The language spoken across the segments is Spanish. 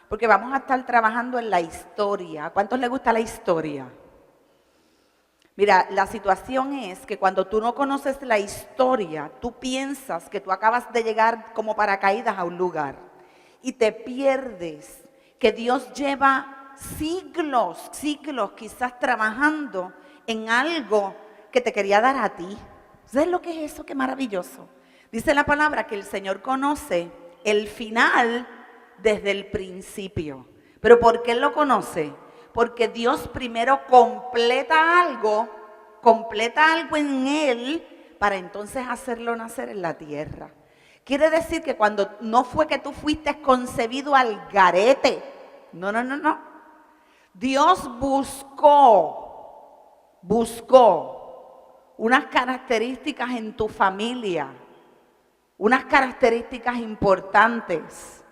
porque vamos a estar trabajando en la historia. ¿A cuántos les gusta la historia? Mira, la situación es que cuando tú no conoces la historia, tú piensas que tú acabas de llegar como paracaídas a un lugar y te pierdes que Dios lleva siglos quizás trabajando en algo que te quería dar a ti. ¿Sabes lo que es eso? Qué maravilloso. Dice la palabra que el Señor conoce el final desde el principio. ¿Pero por qué Él lo conoce? Porque Dios primero completa algo en Él para entonces hacerlo nacer en la tierra. Quiere decir que cuando no fue que tú fuiste concebido al garete. No. Dios buscó unas características en tu familia, unas características importantes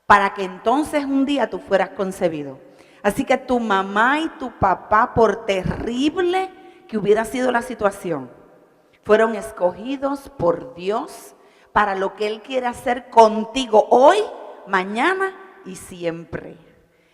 para que entonces un día tú fueras concebido. Así que tu mamá y tu papá, por terrible que hubiera sido la situación, fueron escogidos por Dios para lo que Él quiere hacer contigo hoy, mañana y siempre.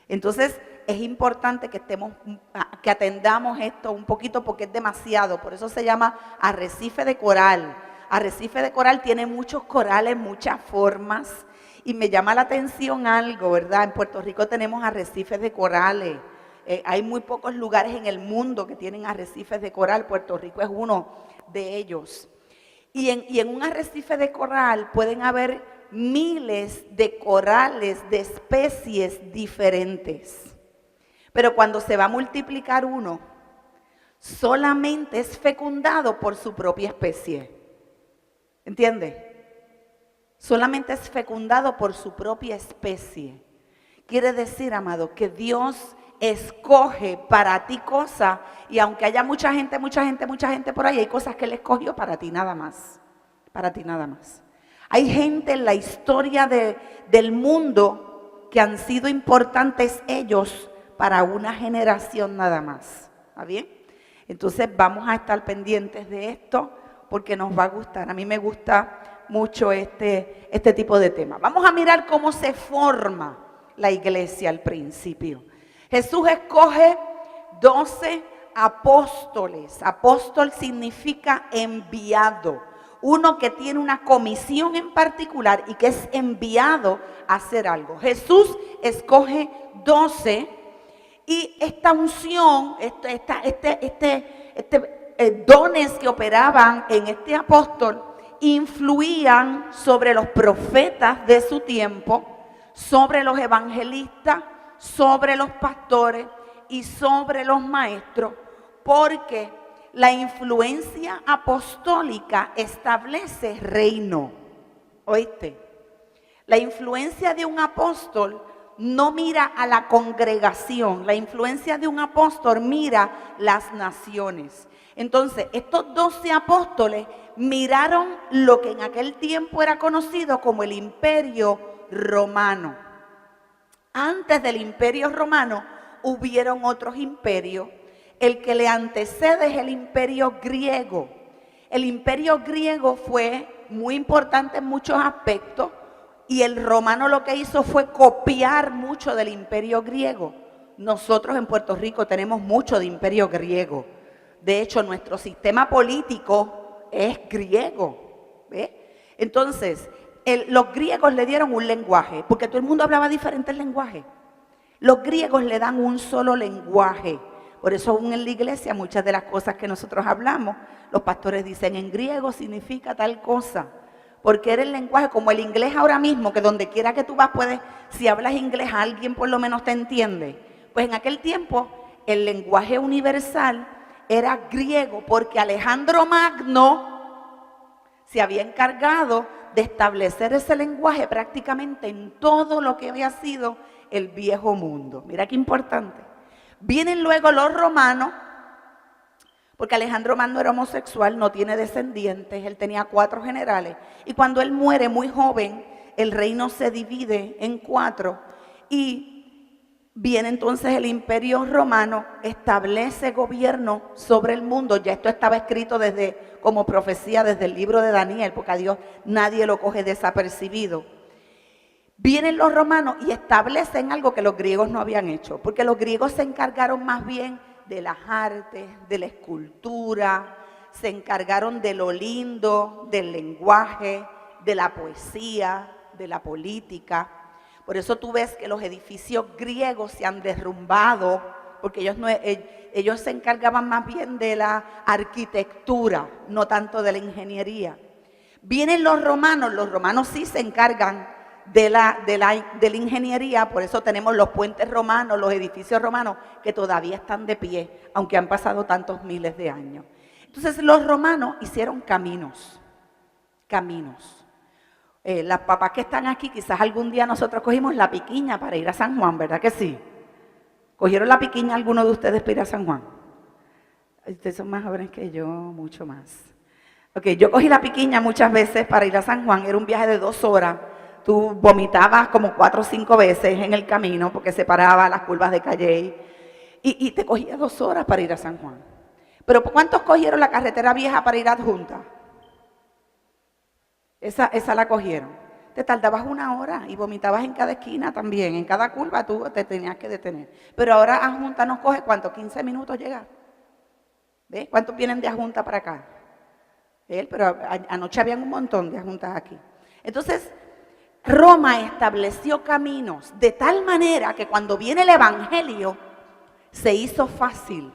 Entonces es importante que atendamos esto un poquito porque es demasiado. Por eso se llama arrecife de coral. Arrecife de coral tiene muchos corales, muchas formas. Y me llama la atención algo, ¿verdad? En Puerto Rico tenemos arrecifes de corales. Hay muy pocos lugares en el mundo que tienen arrecifes de coral. Puerto Rico es uno de ellos. Y en un arrecife de coral pueden haber miles de corales de especies diferentes. Pero cuando se va a multiplicar uno, solamente es fecundado por su propia especie. ¿Entiende? Solamente es fecundado por su propia especie. Quiere decir, amado, que Dios escoge para ti cosas, y aunque haya mucha gente por ahí, hay cosas que Él escogió para ti nada más. Para ti nada más. Hay gente en la historia del mundo que han sido importantes ellos para una generación nada más. ¿Está bien? Entonces vamos a estar pendientes de esto porque nos va a gustar. A mí me gusta mucho este tipo de temas. Vamos a mirar cómo se forma la iglesia al principio. Jesús escoge 12 apóstoles. Apóstol significa enviado. Uno que tiene una comisión en particular y que es enviado a hacer algo. Jesús escoge 12 y esta unción, dones que operaban en este apóstol influían sobre los profetas de su tiempo, sobre los evangelistas, sobre los pastores y sobre los maestros, porque la influencia apostólica establece reino. ¿Oíste? La influencia de un apóstol no mira a la congregación, la influencia de un apóstol mira las naciones. Entonces, estos 12 apóstoles miraron lo que en aquel tiempo era conocido como el Imperio Romano. Antes del Imperio Romano hubieron otros imperios. El que le antecede es el Imperio Griego. El Imperio Griego fue muy importante en muchos aspectos y el romano lo que hizo fue copiar mucho del Imperio Griego. Nosotros en Puerto Rico tenemos mucho de Imperio Griego. De hecho, nuestro sistema político es griego. ¿Ve? Entonces, los griegos le dieron un lenguaje, porque todo el mundo hablaba diferentes lenguajes. Los griegos le dan un solo lenguaje. Por eso aún en la iglesia muchas de las cosas que nosotros hablamos, los pastores dicen en griego significa tal cosa. Porque era el lenguaje como el inglés ahora mismo, que donde quiera que tú vas puedes, si hablas inglés alguien por lo menos te entiende. Pues en aquel tiempo el lenguaje universal era griego, porque Alejandro Magno se había encargado de establecer ese lenguaje prácticamente en todo lo que había sido el viejo mundo. Mira qué importante. Vienen luego los romanos, porque Alejandro Magno era homosexual, no tiene descendientes, él tenía 4 generales. Y cuando él muere muy joven, el reino se divide en 4 y viene entonces el Imperio Romano, establece gobierno sobre el mundo. Ya esto estaba escrito como profecía desde el libro de Daniel, porque a Dios nadie lo coge desapercibido. Vienen los romanos y establecen algo que los griegos no habían hecho, porque los griegos se encargaron más bien de las artes, de la escultura, se encargaron de lo lindo, del lenguaje, de la poesía, de la política. Por eso tú ves que los edificios griegos se han derrumbado, porque ellos se encargaban más bien de la arquitectura, no tanto de la ingeniería. Vienen los romanos sí se encargan de la ingeniería, por eso tenemos los puentes romanos, los edificios romanos que todavía están de pie, aunque han pasado tantos miles de años. Entonces los romanos hicieron caminos. Las papás que están aquí, quizás algún día nosotros cogimos la piquiña para ir a San Juan, ¿verdad que sí? ¿Cogieron la piquiña alguno de ustedes para ir a San Juan? Ustedes son más jóvenes que yo, mucho más. Ok, yo cogí la piquiña muchas veces para ir a San Juan, era un viaje de 2 horas. Tú vomitabas como 4 o 5 veces en el camino porque se paraba las curvas de Calley y te cogía 2 horas para ir a San Juan. Pero ¿cuántos cogieron la carretera vieja para ir a Adjunta? Esa la cogieron. Te tardabas 1 hora y vomitabas en cada esquina también. En cada curva tú te tenías que detener. Pero ahora Adjunta nos coge, ¿cuánto? 15 minutos llegar. ¿Ves? ¿Cuántos vienen de Adjunta para acá? Pero anoche habían un montón de Adjuntas aquí. Entonces, Roma estableció caminos de tal manera que cuando viene el evangelio se hizo fácil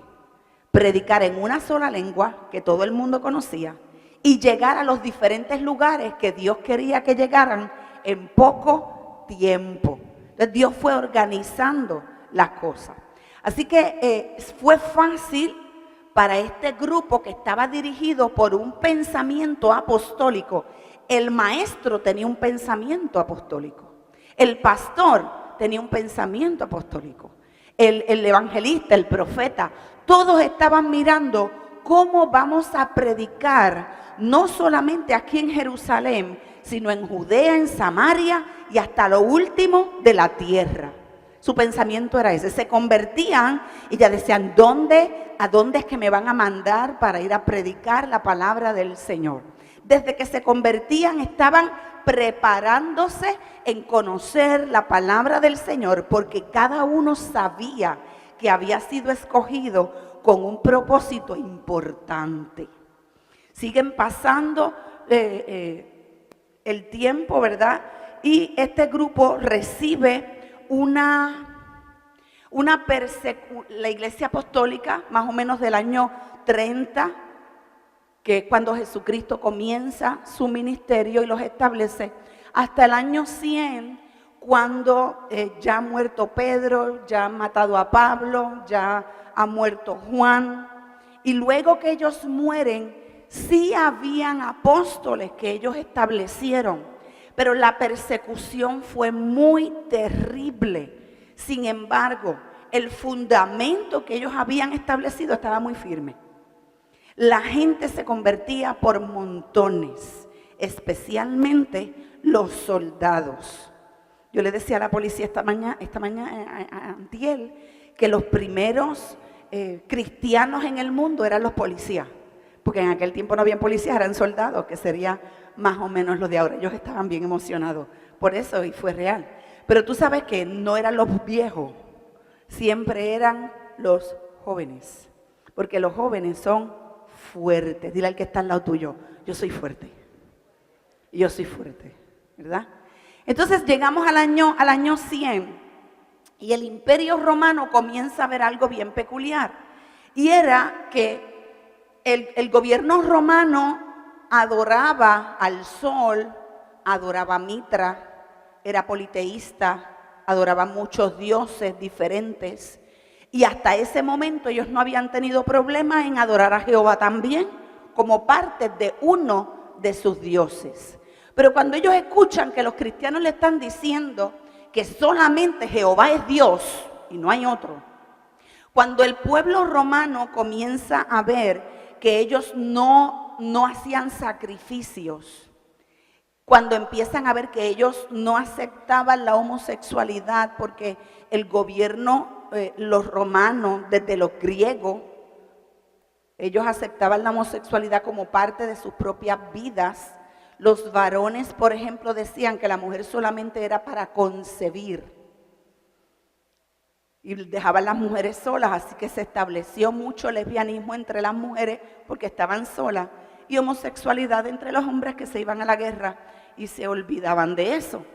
predicar en una sola lengua que todo el mundo conocía y llegar a los diferentes lugares que Dios quería que llegaran en poco tiempo. Entonces Dios fue organizando las cosas. Así que fue fácil para este grupo que estaba dirigido por un pensamiento apostólico. El maestro tenía un pensamiento apostólico. El pastor tenía un pensamiento apostólico. El evangelista, el profeta, todos estaban mirando cómo vamos a predicar, no solamente aquí en Jerusalén, sino en Judea, en Samaria y hasta lo último de la tierra. Su pensamiento era ese. Se convertían y ya decían, ¿a dónde es que me van a mandar para ir a predicar la palabra del Señor? Desde que se convertían estaban preparándose en conocer la palabra del Señor, porque cada uno sabía que había sido escogido con un propósito importante. Siguen pasando el tiempo, ¿verdad? Y este grupo recibe la Iglesia Apostólica, más o menos del año 30, que es cuando Jesucristo comienza su ministerio y los establece, hasta el año 100, cuando ya ha muerto Pedro, ya han matado a Pablo, ya ha muerto Juan. Y luego que ellos mueren, sí habían apóstoles que ellos establecieron, pero la persecución fue muy terrible. Sin embargo, el fundamento que ellos habían establecido estaba muy firme. La gente se convertía por montones, especialmente los soldados. Yo le decía a la policía esta mañana antier, que los primeros cristianos en el mundo eran los policías, porque en aquel tiempo no habían policías, eran soldados, que sería más o menos lo de ahora. Ellos estaban bien emocionados por eso y fue real. Pero tú sabes que no eran los viejos, siempre eran los jóvenes, porque los jóvenes son fuertes. Dile al que está al lado tuyo, yo soy fuerte, ¿verdad? Entonces llegamos al año 100 y el Imperio Romano comienza a ver algo bien peculiar, y era que el gobierno romano adoraba al sol, adoraba a Mitra, era politeísta, adoraba muchos dioses diferentes. Y hasta ese momento ellos no habían tenido problema en adorar a Jehová también como parte de uno de sus dioses. Pero cuando ellos escuchan que los cristianos le están diciendo que solamente Jehová es Dios y no hay otro, cuando el pueblo romano comienza a ver que ellos no hacían sacrificios, cuando empiezan a ver que ellos no aceptaban la homosexualidad, porque el gobierno, los romanos, desde los griegos, ellos aceptaban la homosexualidad como parte de sus propias vidas. Los varones, por ejemplo, decían que la mujer solamente era para concebir. Y dejaban las mujeres solas, así que se estableció mucho lesbianismo entre las mujeres porque estaban solas. Y homosexualidad entre los hombres que se iban a la guerra y se olvidaban de eso.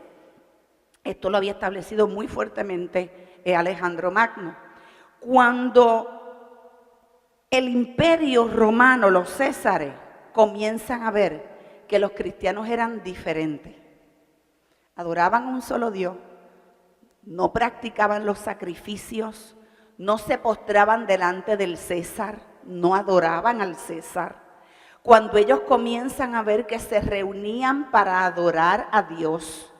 Esto lo había establecido muy fuertemente Alejandro Magno. Cuando el imperio romano, los césares, comienzan a ver que los cristianos eran diferentes, adoraban a un solo Dios, no practicaban los sacrificios, no se postraban delante del César, no adoraban al César. Cuando ellos comienzan a ver que se reunían para adorar a Dios,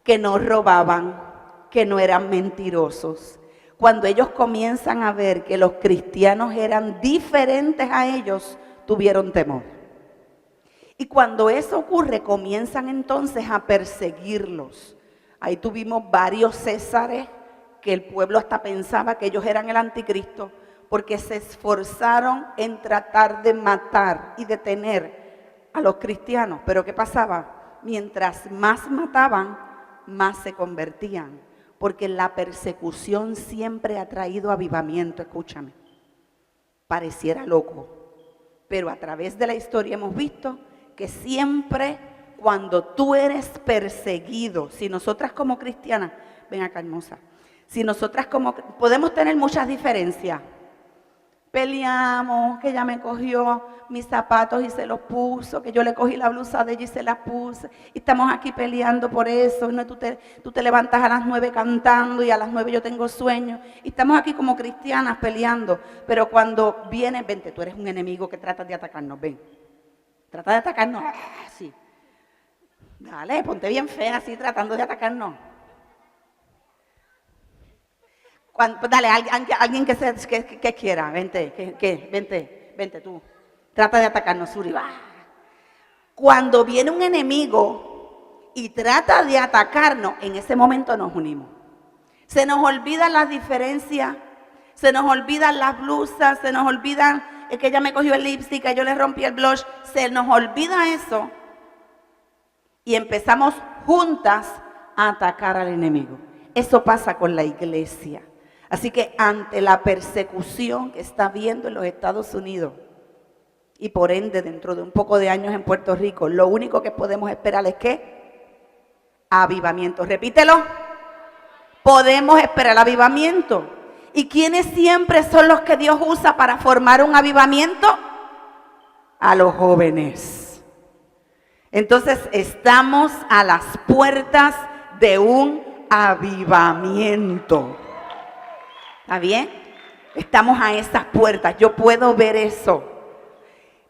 que no robaban, que no eran mentirosos, cuando ellos comienzan a ver que los cristianos eran diferentes a ellos, tuvieron temor. Y cuando eso ocurre, comienzan entonces a perseguirlos. Ahí tuvimos varios césares que el pueblo hasta pensaba que ellos eran el anticristo, porque se esforzaron en tratar de matar y detener a los cristianos. Pero ¿qué pasaba? Mientras más mataban, más se convertían, porque la persecución siempre ha traído avivamiento. Escúchame, pareciera loco, pero a través de la historia hemos visto que siempre cuando tú eres perseguido, si nosotras como cristianas, ven acá hermosa, si nosotras como, podemos tener muchas diferencias, peleamos, que ella me cogió mis zapatos y se los puso, que yo le cogí la blusa de ella y se la puse, y estamos aquí peleando por eso, ¿no? Tú te levantas a las 9 cantando y a las 9 yo tengo sueño, y estamos aquí como cristianas peleando, pero cuando viene, vente, tú eres un enemigo que trata de atacarnos, ven, trata de atacarnos, sí, dale, ponte bien fea así tratando de atacarnos. Dale, alguien que quiera, vente, vente tú. Trata de atacarnos, Suri. Cuando viene un enemigo y trata de atacarnos, en ese momento nos unimos. Se nos olvidan las diferencias, se nos olvidan las blusas, se nos olvidan que ella me cogió el lipstick, que yo le rompí el blush, se nos olvida eso y empezamos juntas a atacar al enemigo. Eso pasa con la iglesia. Así que ante la persecución que está habiendo en los Estados Unidos y por ende dentro de un poco de años en Puerto Rico, lo único que podemos esperar es ¿qué? Avivamiento. Repítelo. Podemos esperar avivamiento. ¿Y quiénes siempre son los que Dios usa para formar un avivamiento? A los jóvenes. Entonces estamos a las puertas de un avivamiento. ¿Está bien? Estamos a esas puertas, yo puedo ver eso.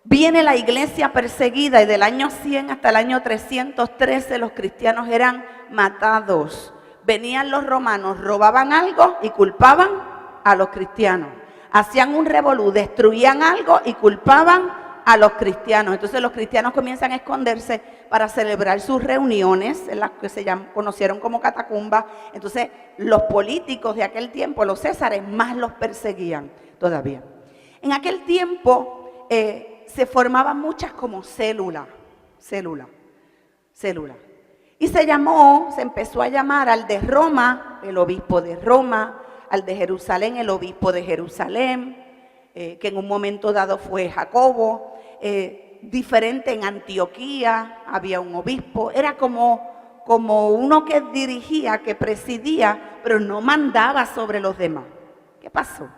Viene la iglesia perseguida y del año 100 hasta el año 313 los cristianos eran matados. Venían los romanos, robaban algo y culpaban a los cristianos. Hacían un revolú, destruían algo y culpaban a los cristianos. Entonces los cristianos comienzan a esconderse para celebrar sus reuniones, en las que se conocieron como catacumbas. Entonces los políticos de aquel tiempo, los césares, más los perseguían todavía. En aquel tiempo se formaban muchas como células. Y se empezó a llamar al de Roma, el obispo de Roma, al de Jerusalén, el obispo de Jerusalén, que en un momento dado fue Jacobo. Diferente en Antioquía, había un obispo, era como uno que dirigía, que presidía, pero no mandaba sobre los demás. ¿Qué pasó?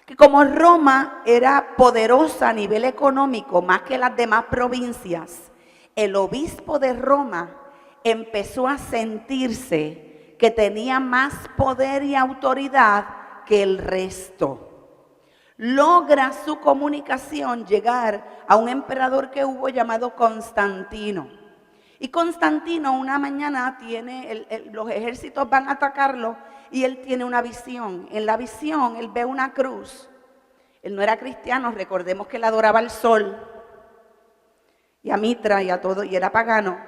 Que como Roma era poderosa a nivel económico más que las demás provincias, el obispo de Roma empezó a sentirse que tenía más poder y autoridad que el resto. Logra su comunicación llegar a un emperador que hubo llamado Constantino. Y Constantino una mañana los ejércitos van a atacarlo y él tiene una visión. En la visión él ve una cruz. Él no era cristiano, recordemos que él adoraba al sol y a Mitra y a todo, y era pagano.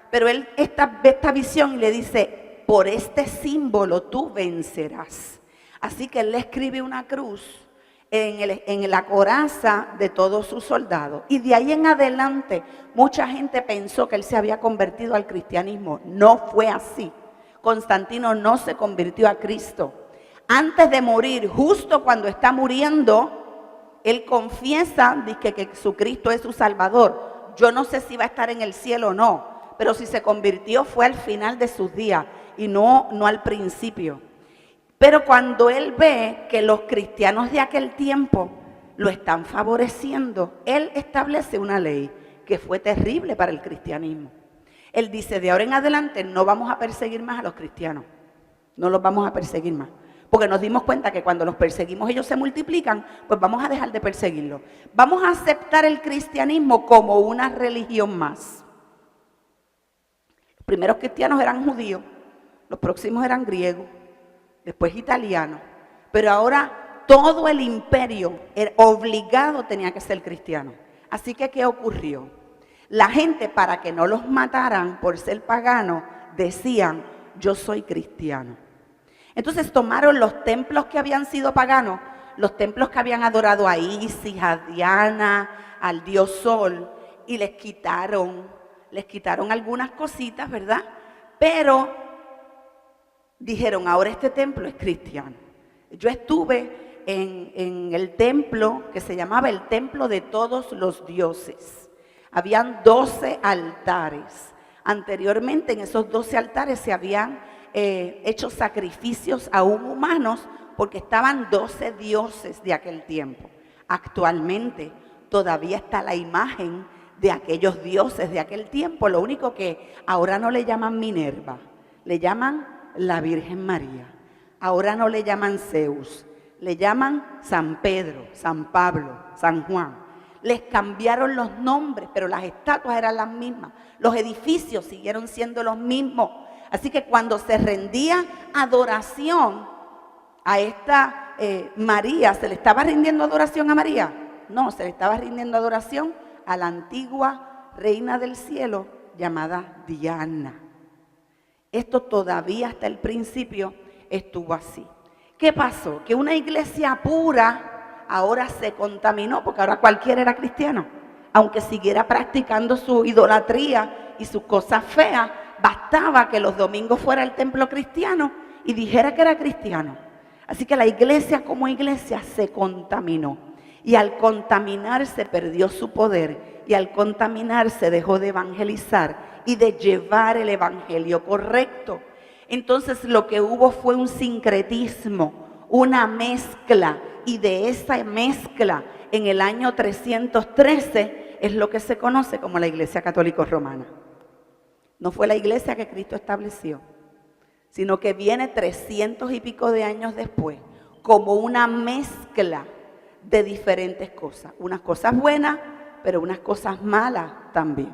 Pero él ve esta visión y le dice, por este símbolo tú vencerás. Así que él le escribe una cruz en la coraza de todos sus soldados. Y de ahí en adelante, mucha gente pensó que él se había convertido al cristianismo. No fue así. Constantino no se convirtió a Cristo. Antes de morir, justo cuando está muriendo, él confiesa, dice que Jesucristo es su Salvador. Yo no sé si va a estar en el cielo o no, pero si se convirtió fue al final de sus días y no al principio. Pero cuando él ve que los cristianos de aquel tiempo lo están favoreciendo, él establece una ley que fue terrible para el cristianismo. Él dice, de ahora en adelante no vamos a perseguir más a los cristianos, no los vamos a perseguir más. Porque nos dimos cuenta que cuando los perseguimos ellos se multiplican, pues vamos a dejar de perseguirlos. Vamos a aceptar el cristianismo como una religión más. Los primeros cristianos eran judíos, los próximos eran griegos, después italianos. Pero ahora todo el imperio obligado tenía que ser cristiano. Así que, ¿qué ocurrió? La gente, para que no los mataran por ser paganos, decían, yo soy cristiano. Entonces tomaron los templos que habían sido paganos, los templos que habían adorado a Isis, a Diana, al dios Sol, y les quitaron algunas cositas, ¿verdad? Pero dijeron, ahora este templo es cristiano. Yo estuve en el templo que se llamaba el Templo de Todos los Dioses. Habían 12 altares. Anteriormente en esos 12 altares se habían hecho sacrificios aún humanos porque estaban 12 dioses de aquel tiempo. Actualmente todavía está la imagen de aquellos dioses de aquel tiempo. Lo único que ahora no le llaman Minerva, le llaman la Virgen María. Ahora no le llaman Zeus, le llaman San Pedro, San Pablo, San Juan. Les cambiaron los nombres, pero las estatuas eran las mismas. Los edificios siguieron siendo los mismos. Así que cuando se rendía adoración a esta María, ¿se le estaba rindiendo adoración a María? No, se le estaba rindiendo adoración a la antigua reina del cielo llamada Diana. Esto todavía hasta el principio estuvo así. ¿Qué pasó? Que una iglesia pura ahora se contaminó porque ahora cualquiera era cristiano. Aunque siguiera practicando su idolatría y sus cosas feas, bastaba que los domingos fuera al templo cristiano y dijera que era cristiano. Así que la iglesia como iglesia se contaminó. Y al contaminarse perdió su poder. Y al contaminarse dejó de evangelizar y de llevar el evangelio correcto. Entonces lo que hubo fue un sincretismo, una mezcla. Y de esa mezcla en el año 313 es lo que se conoce como la Iglesia Católica Romana. No fue la iglesia que Cristo estableció, sino que viene 300 y pico de años después, como una mezcla de diferentes cosas. Unas cosas buenas, pero unas cosas malas también.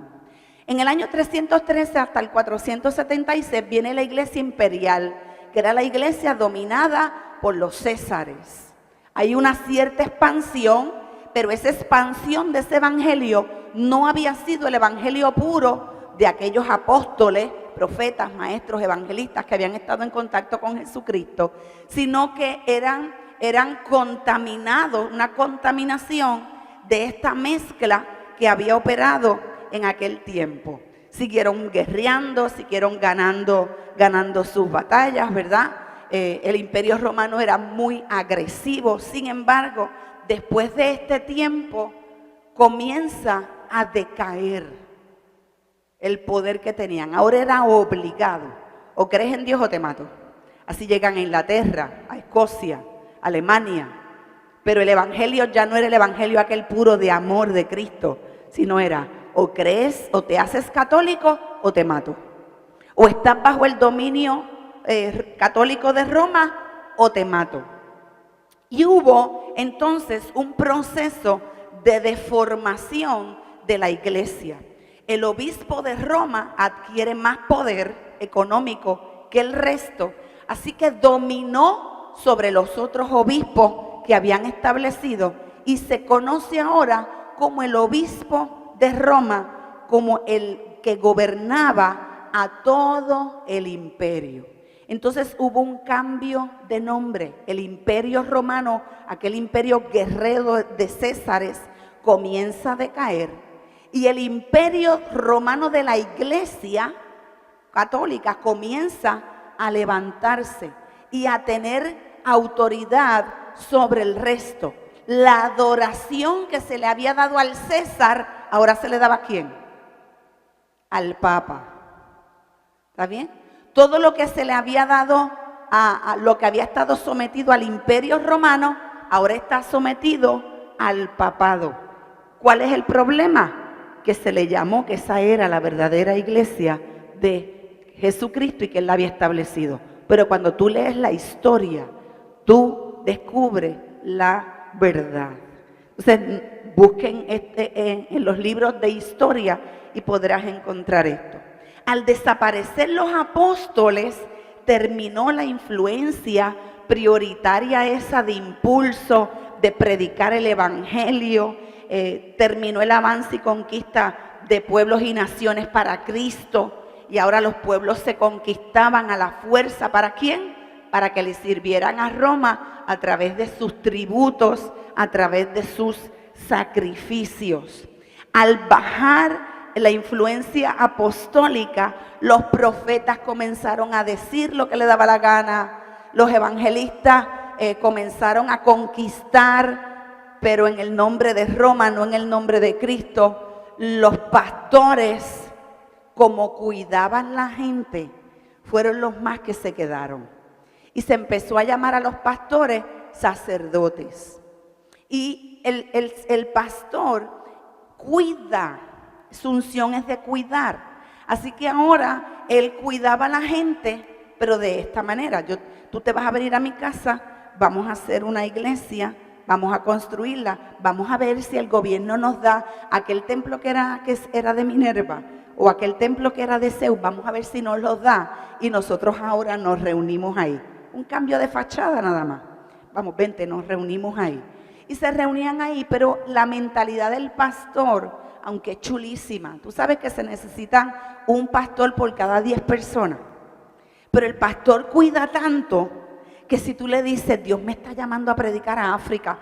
En el año 313 hasta el 476 viene la iglesia imperial, que era la iglesia dominada por los césares. Hay una cierta expansión, pero esa expansión de ese evangelio no había sido el evangelio puro de aquellos apóstoles, profetas, maestros, evangelistas que habían estado en contacto con Jesucristo, sino que eran contaminados, una contaminación de esta mezcla que había operado en aquel tiempo. Siguieron guerreando, siguieron ganando sus batallas, ¿verdad? El Imperio Romano era muy agresivo. Sin embargo, después de este tiempo comienza a decaer el poder que tenían. Ahora era obligado. O crees en Dios o te mato. Así llegan a Inglaterra, a Escocia, a Alemania. Pero el evangelio ya no era el evangelio aquel puro de amor de Cristo, sino era o crees o te haces católico o te mato. O estás bajo el dominio católico de Roma o te mato. Y hubo entonces un proceso de deformación de la iglesia. El obispo de Roma adquiere más poder económico que el resto, así que dominó sobre los otros obispos que habían establecido y se conoce ahora como el obispo de Roma, como el que gobernaba a todo el imperio. Entonces hubo un cambio de nombre. El imperio romano, aquel imperio guerrero de Césares, comienza a decaer. Y el imperio romano de la iglesia católica comienza a levantarse y a tener autoridad sobre el resto. La adoración que se le había dado al César, ahora se le daba ¿a quién? Al Papa. ¿Está bien? Todo lo que se le había dado a lo que había estado sometido al imperio romano, ahora está sometido al papado. ¿Cuál es el problema? Que se le llamó que esa era la verdadera iglesia de Jesucristo y que Él la había establecido. Pero cuando tú lees la historia, tú descubres la verdad. Entonces, busquen en los libros de historia y podrás encontrar esto. Al desaparecer los apóstoles, terminó la influencia prioritaria esa de impulso, de predicar el evangelio, terminó el avance y conquista de pueblos y naciones para Cristo, y ahora los pueblos se conquistaban a la fuerza. ¿Para quién? Para que le sirvieran a Roma a través de sus tributos, a través de sus sacrificios. Al bajar la influencia apostólica, los profetas comenzaron a decir lo que le daba la gana, los evangelistas comenzaron a conquistar, pero en el nombre de Roma, no en el nombre de Cristo. Los pastores, como cuidaban la gente, fueron los más que se quedaron. Y se empezó a llamar a los pastores sacerdotes. Y el pastor cuida, su unción es de cuidar. Así que ahora él cuidaba a la gente, pero de esta manera. Tú te vas a venir a mi casa, vamos a hacer una iglesia, vamos a construirla, vamos a ver si el gobierno nos da aquel templo que era de Minerva o aquel templo que era de Zeus, vamos a ver si nos lo da y nosotros ahora nos reunimos ahí. Un cambio de fachada nada más. Vamos, vente, nos reunimos ahí. Y se reunían ahí, pero la mentalidad del pastor, aunque es chulísima, tú sabes que se necesita un pastor por cada 10 personas, pero el pastor cuida tanto que si tú le dices, Dios me está llamando a predicar a África,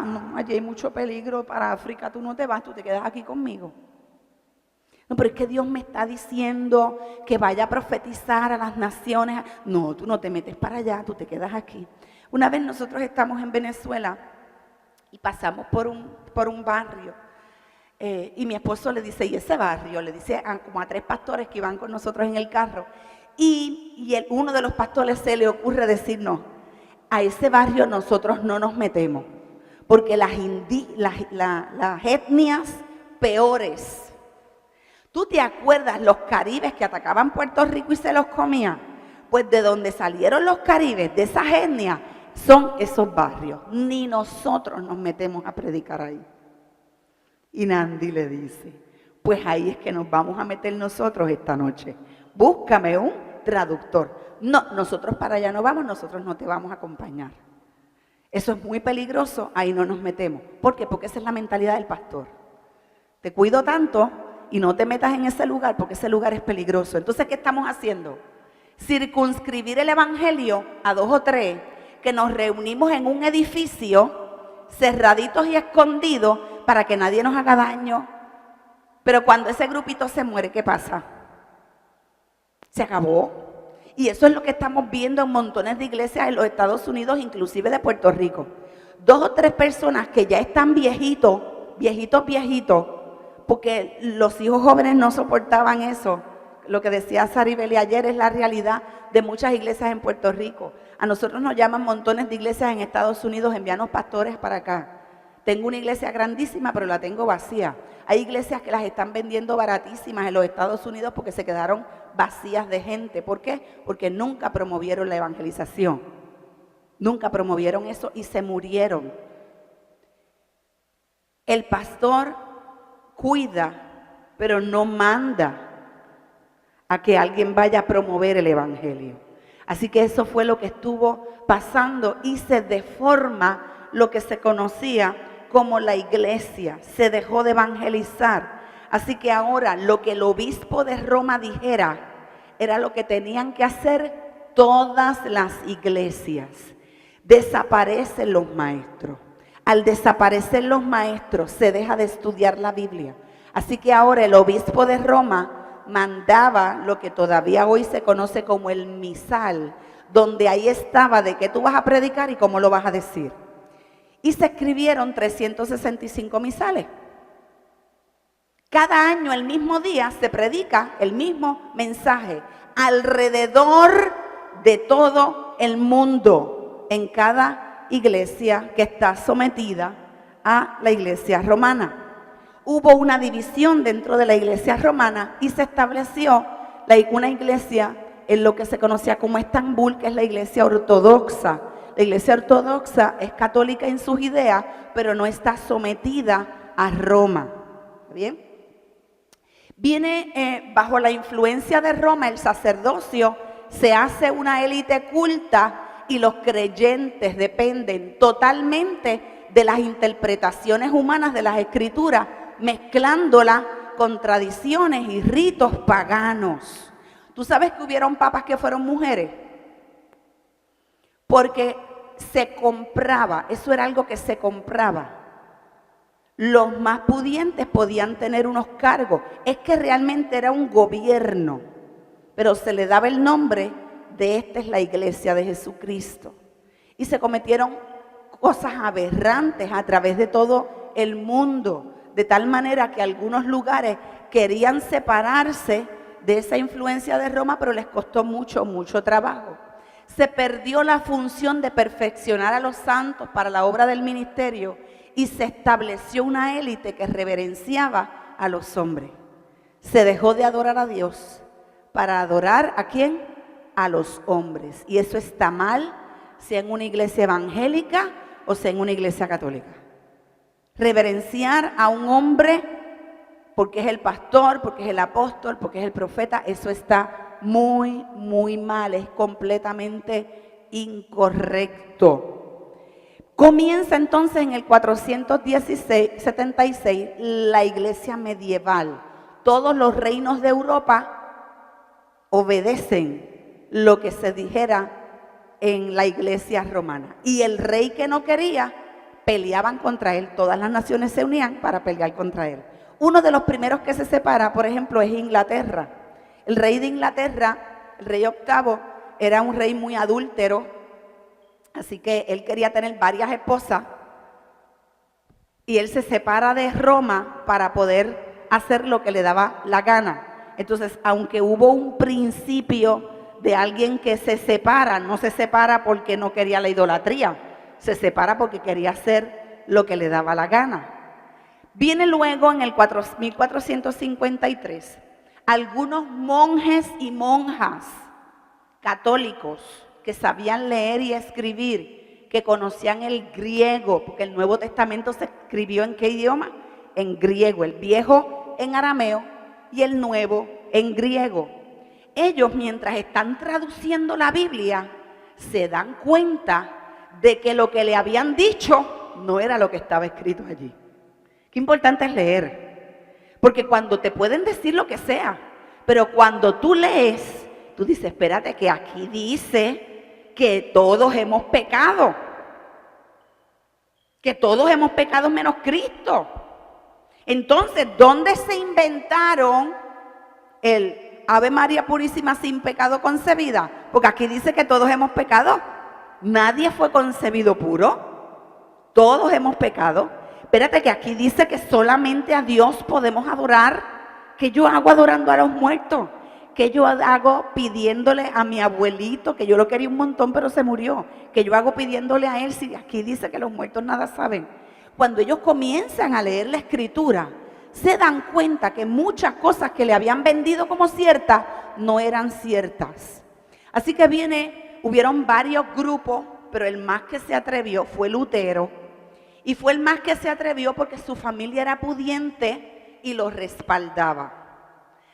no, allí hay mucho peligro para África, tú no te vas, tú te quedas aquí conmigo. No, pero es que Dios me está diciendo que vaya a profetizar a las naciones. No, tú no te metes para allá, tú te quedas aquí. Una vez nosotros estamos en Venezuela y pasamos por un barrio y mi esposo le dice, ¿y ese barrio? Le dice como a 3 pastores que iban con nosotros en el carro y uno de los pastores se le ocurre decirnos, a ese barrio nosotros no nos metemos porque las etnias peores. ¿Tú te acuerdas los caribes que atacaban Puerto Rico y se los comían? Pues de donde salieron los caribes, de esas etnias, son esos barrios. Ni nosotros nos metemos a predicar ahí. Y Nandi le dice, pues ahí es que nos vamos a meter nosotros esta noche. Búscame un traductor. No, nosotros para allá no vamos, nosotros no te vamos a acompañar. Eso es muy peligroso, ahí no nos metemos. ¿Por qué? Porque esa es la mentalidad del pastor. Te cuido tanto y no te metas en ese lugar porque ese lugar es peligroso. Entonces, ¿qué estamos haciendo? Circunscribir el evangelio a 2 o 3, que nos reunimos en un edificio, cerraditos y escondidos, para que nadie nos haga daño. Pero cuando ese grupito se muere, ¿qué pasa? Se acabó. Y eso es lo que estamos viendo en montones de iglesias en los Estados Unidos, inclusive de Puerto Rico. 2 o 3 personas que ya están viejitos, porque los hijos jóvenes no soportaban eso. Lo que decía Saribeli ayer es la realidad de muchas iglesias en Puerto Rico. A nosotros nos llaman montones de iglesias en Estados Unidos, envíanos pastores para acá. Tengo una iglesia grandísima, pero la tengo vacía. Hay iglesias que las están vendiendo baratísimas en los Estados Unidos porque se quedaron vacías de gente. ¿Por qué? Porque nunca promovieron la evangelización. Nunca promovieron eso y se murieron. El pastor cuida, pero no manda a que alguien vaya a promover el evangelio. Así que eso fue lo que estuvo pasando y se deforma lo que se conocía como la iglesia. Se dejó de evangelizar. Así que ahora lo que el obispo de Roma dijera era lo que tenían que hacer todas las iglesias. Desaparecen los maestros. Al desaparecer los maestros, se deja de estudiar la Biblia. Así que ahora el obispo de Roma mandaba lo que todavía hoy se conoce como el misal, donde ahí estaba de qué tú vas a predicar y cómo lo vas a decir. Y se escribieron 365 misales. Cada año, el mismo día, se predica el mismo mensaje alrededor de todo el mundo, en cada iglesia que está sometida a la iglesia romana. Hubo una división dentro de la iglesia romana y se estableció una iglesia en lo que se conocía como Estambul, que es la iglesia ortodoxa. La iglesia ortodoxa es católica en sus ideas, pero no está sometida a Roma. ¿Bien? Viene bajo la influencia de Roma el sacerdocio, se hace una élite culta y los creyentes dependen totalmente de las interpretaciones humanas de las escrituras, mezclándolas con tradiciones y ritos paganos. ¿Tú sabes que hubieron papas que fueron mujeres? Porque se compraba, eso era algo que se compraba. Los más pudientes podían tener unos cargos. Es que realmente era un gobierno, pero se le daba el nombre de esta es la iglesia de Jesucristo. Y se cometieron cosas aberrantes a través de todo el mundo, de tal manera que algunos lugares querían separarse de esa influencia de Roma, pero les costó mucho trabajo. Se perdió la función de perfeccionar a los santos para la obra del ministerio y se estableció una élite que reverenciaba a los hombres. Se dejó de adorar a Dios para adorar ¿a quién? A los hombres. Y eso está mal, sea en una iglesia evangélica o sea en una iglesia católica. Reverenciar a un hombre porque es el pastor, porque es el apóstol, porque es el profeta, eso está muy mal, es completamente incorrecto. Comienza entonces en el 476 la iglesia medieval. Todos los reinos de Europa obedecen lo que se dijera en la iglesia romana. Y el rey que no quería, peleaban contra él. Todas las naciones se unían para pelear contra él. Uno de los primeros que se separa, por ejemplo, es Inglaterra. El rey de Inglaterra, el rey VIII, era un rey muy adúltero, así que él quería tener varias esposas y él se separa de Roma para poder hacer lo que le daba la gana. Entonces, aunque hubo un principio de alguien que se separa, no se separa porque no quería la idolatría, se separa porque quería hacer lo que le daba la gana. Viene luego en el 1453 algunos monjes y monjas católicos que sabían leer y escribir, que conocían el griego, porque el Nuevo Testamento se escribió ¿en qué idioma? En griego, el viejo en arameo y el nuevo en griego. Ellos, mientras están traduciendo la Biblia, se dan cuenta de que lo que le habían dicho no era lo que estaba escrito allí. Qué importante es leer, porque cuando te pueden decir lo que sea, pero cuando tú lees, tú dices, espérate, que aquí dice que todos hemos pecado, que todos hemos pecado menos Cristo. Entonces, ¿dónde se inventaron el Ave María Purísima sin pecado concebida? Porque aquí dice que todos hemos pecado. Nadie fue concebido puro, todos hemos pecado. Espérate que aquí dice que solamente a Dios podemos adorar. ¿Qué yo hago adorando a los muertos? ¿Qué yo hago pidiéndole a mi abuelito, que yo lo quería un montón pero se murió? ¿Qué yo hago pidiéndole a él si aquí dice que los muertos nada saben? Cuando ellos comienzan a leer la escritura, se dan cuenta que muchas cosas que le habían vendido como ciertas no eran ciertas. Así que hubieron varios grupos, pero el más que se atrevió fue Lutero. Y fue el más que se atrevió porque su familia era pudiente y lo respaldaba.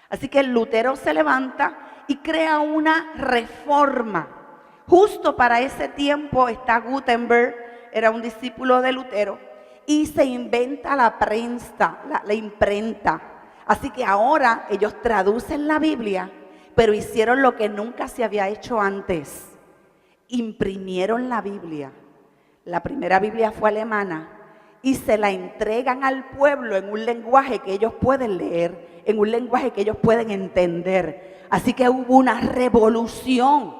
Así que Lutero se levanta y crea una reforma. Justo para ese tiempo está Gutenberg, era un discípulo de Lutero, y se inventa la prensa, la imprenta. Así que ahora ellos traducen la Biblia, pero hicieron lo que nunca se había hecho antes. Imprimieron la Biblia. La primera Biblia fue alemana y se la entregan al pueblo en un lenguaje que ellos pueden leer, en un lenguaje que ellos pueden entender. Así que hubo una revolución,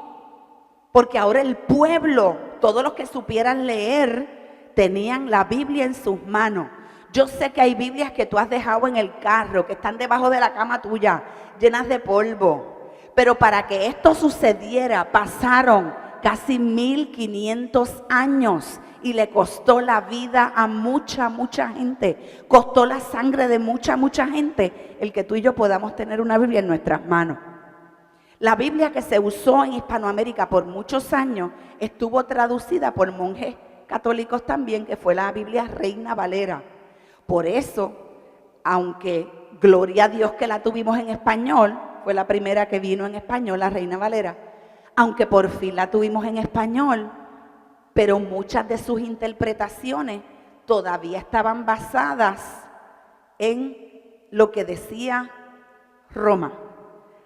porque ahora el pueblo, todos los que supieran leer, tenían la Biblia en sus manos. Yo sé que hay Biblias que tú has dejado en el carro, que están debajo de la cama tuya, llenas de polvo. Pero para que esto sucediera, pasaron casi 1500 años y le costó la vida a mucha gente. Costó la sangre de mucha gente el que tú y yo podamos tener una Biblia en nuestras manos. La Biblia que se usó en Hispanoamérica por muchos años estuvo traducida por monjes católicos también, que fue la Biblia Reina Valera. Por eso, aunque gloria a Dios que la tuvimos en español, fue la primera que vino en español, la Reina Valera, aunque por fin la tuvimos en español, pero muchas de sus interpretaciones todavía estaban basadas en lo que decía Roma.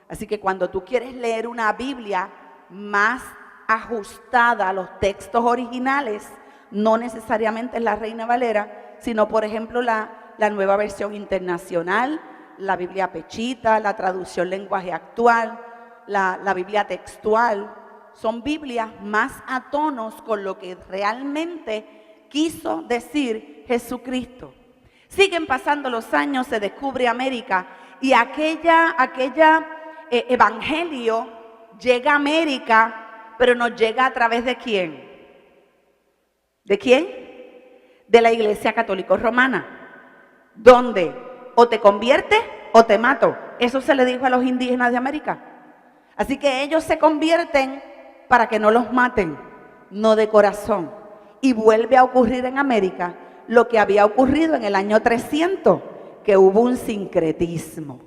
Así que cuando tú quieres leer una Biblia más ajustada a los textos originales, no necesariamente es la Reina Valera, sino por ejemplo la Nueva Versión Internacional, la Biblia Pechita, la traducción lenguaje actual, la Biblia textual. Son Biblias más a tonos con lo que realmente quiso decir Jesucristo. Siguen pasando los años, se descubre América y aquella evangelio llega a América, pero nos llega a través de ¿quién? ¿De quién? De la Iglesia Católica Romana, donde o te conviertes o te mato. Eso se le dijo a los indígenas de América. Así que ellos se convierten para que no los maten, no de corazón. Y vuelve a ocurrir en América lo que había ocurrido en el año 300, que hubo un sincretismo.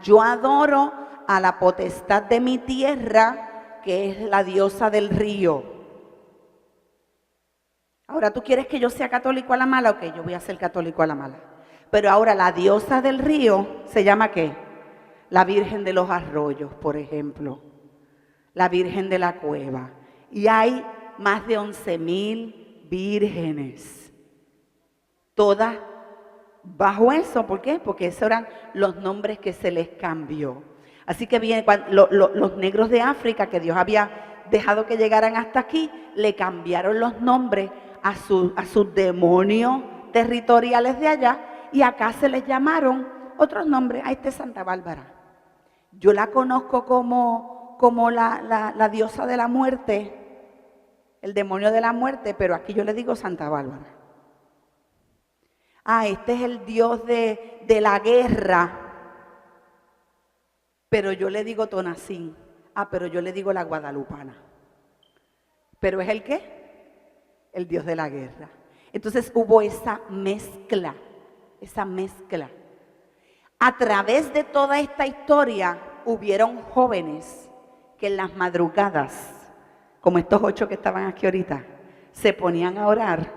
Yo adoro a la potestad de mi tierra, que es la diosa del río. Ahora, ¿tú quieres que yo sea católico a la mala? Ok, yo voy a ser católico a la mala. Pero ahora la diosa del río se llama ¿qué? La Virgen de los Arroyos, por ejemplo. La Virgen de la Cueva. Y hay más de 11,000 vírgenes. Todas bajo eso. ¿Por qué? Porque esos eran los nombres que se les cambió. Así que bien, los negros de África, que Dios había dejado que llegaran hasta aquí, le cambiaron los nombres a sus demonios territoriales de allá, y acá se les llamaron otros nombres. Ahí está Santa Bárbara. Yo la conozco como la diosa de la muerte, el demonio de la muerte, pero aquí yo le digo Santa Bárbara. Este es el dios de la guerra, pero yo le digo Tonacín. Pero yo le digo la guadalupana. ¿Pero es el qué? El dios de la guerra. Entonces hubo esa mezcla. A través de toda esta historia hubieron jóvenes que en las madrugadas, como estos 8 que estaban aquí ahorita, se ponían a orar.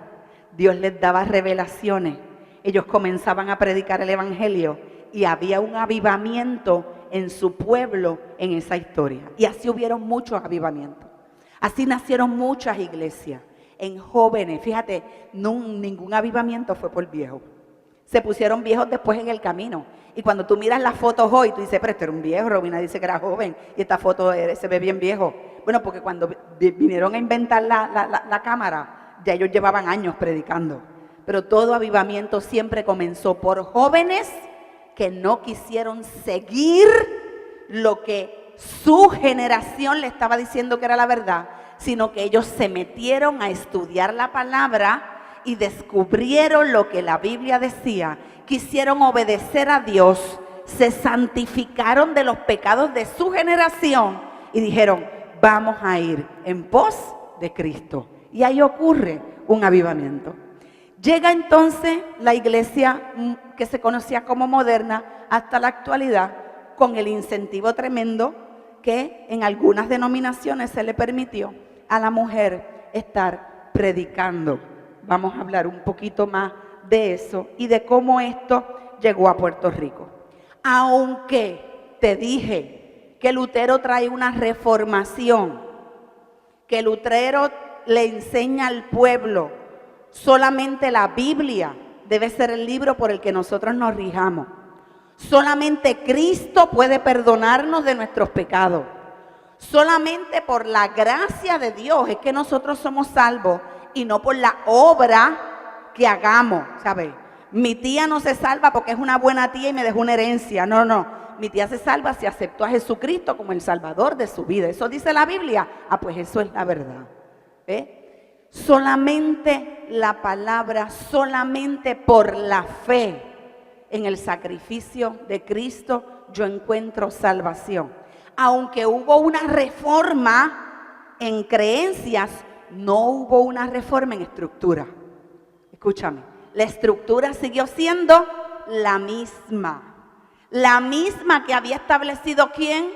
Dios les daba revelaciones. Ellos comenzaban a predicar el evangelio y había un avivamiento en su pueblo en esa historia. Y así hubieron muchos avivamientos. Así nacieron muchas iglesias en jóvenes. Fíjate, ningún avivamiento fue por viejos. Se pusieron viejos después en el camino. Y cuando tú miras las fotos hoy, tú dices, pero este era un viejo. Robina dice que era joven y esta foto se ve bien viejo. Bueno, porque cuando vinieron a inventar la cámara, ya ellos llevaban años predicando. Pero todo avivamiento siempre comenzó por jóvenes que no quisieron seguir lo que su generación le estaba diciendo que era la verdad, sino que ellos se metieron a estudiar la palabra y descubrieron lo que la Biblia decía, quisieron obedecer a Dios, se santificaron de los pecados de su generación y dijeron, vamos a ir en pos de Cristo. Y ahí ocurre un avivamiento. Llega entonces la iglesia que se conocía como moderna hasta la actualidad, con el incentivo tremendo que en algunas denominaciones se le permitió a la mujer estar predicando. Vamos a hablar un poquito más de eso y de cómo esto llegó a Puerto Rico. Aunque te dije que Lutero trae una reformación, que Lutero le enseña al pueblo, solamente la Biblia debe ser el libro por el que nosotros nos rijamos. Solamente Cristo puede perdonarnos de nuestros pecados. Solamente por la gracia de Dios es que nosotros somos salvos y no por la obra que hagamos, ¿sabes? Mi tía no se salva porque es una buena tía y me dejó una herencia. No. Mi tía se salva si aceptó a Jesucristo como el Salvador de su vida. ¿Eso dice la Biblia? Ah, pues eso es la verdad. Solamente la palabra, solamente por la fe en el sacrificio de Cristo yo encuentro salvación. Aunque hubo una reforma en creencias, no hubo una reforma en estructura. Escúchame, la estructura siguió siendo la misma. La misma que había establecido ¿quién?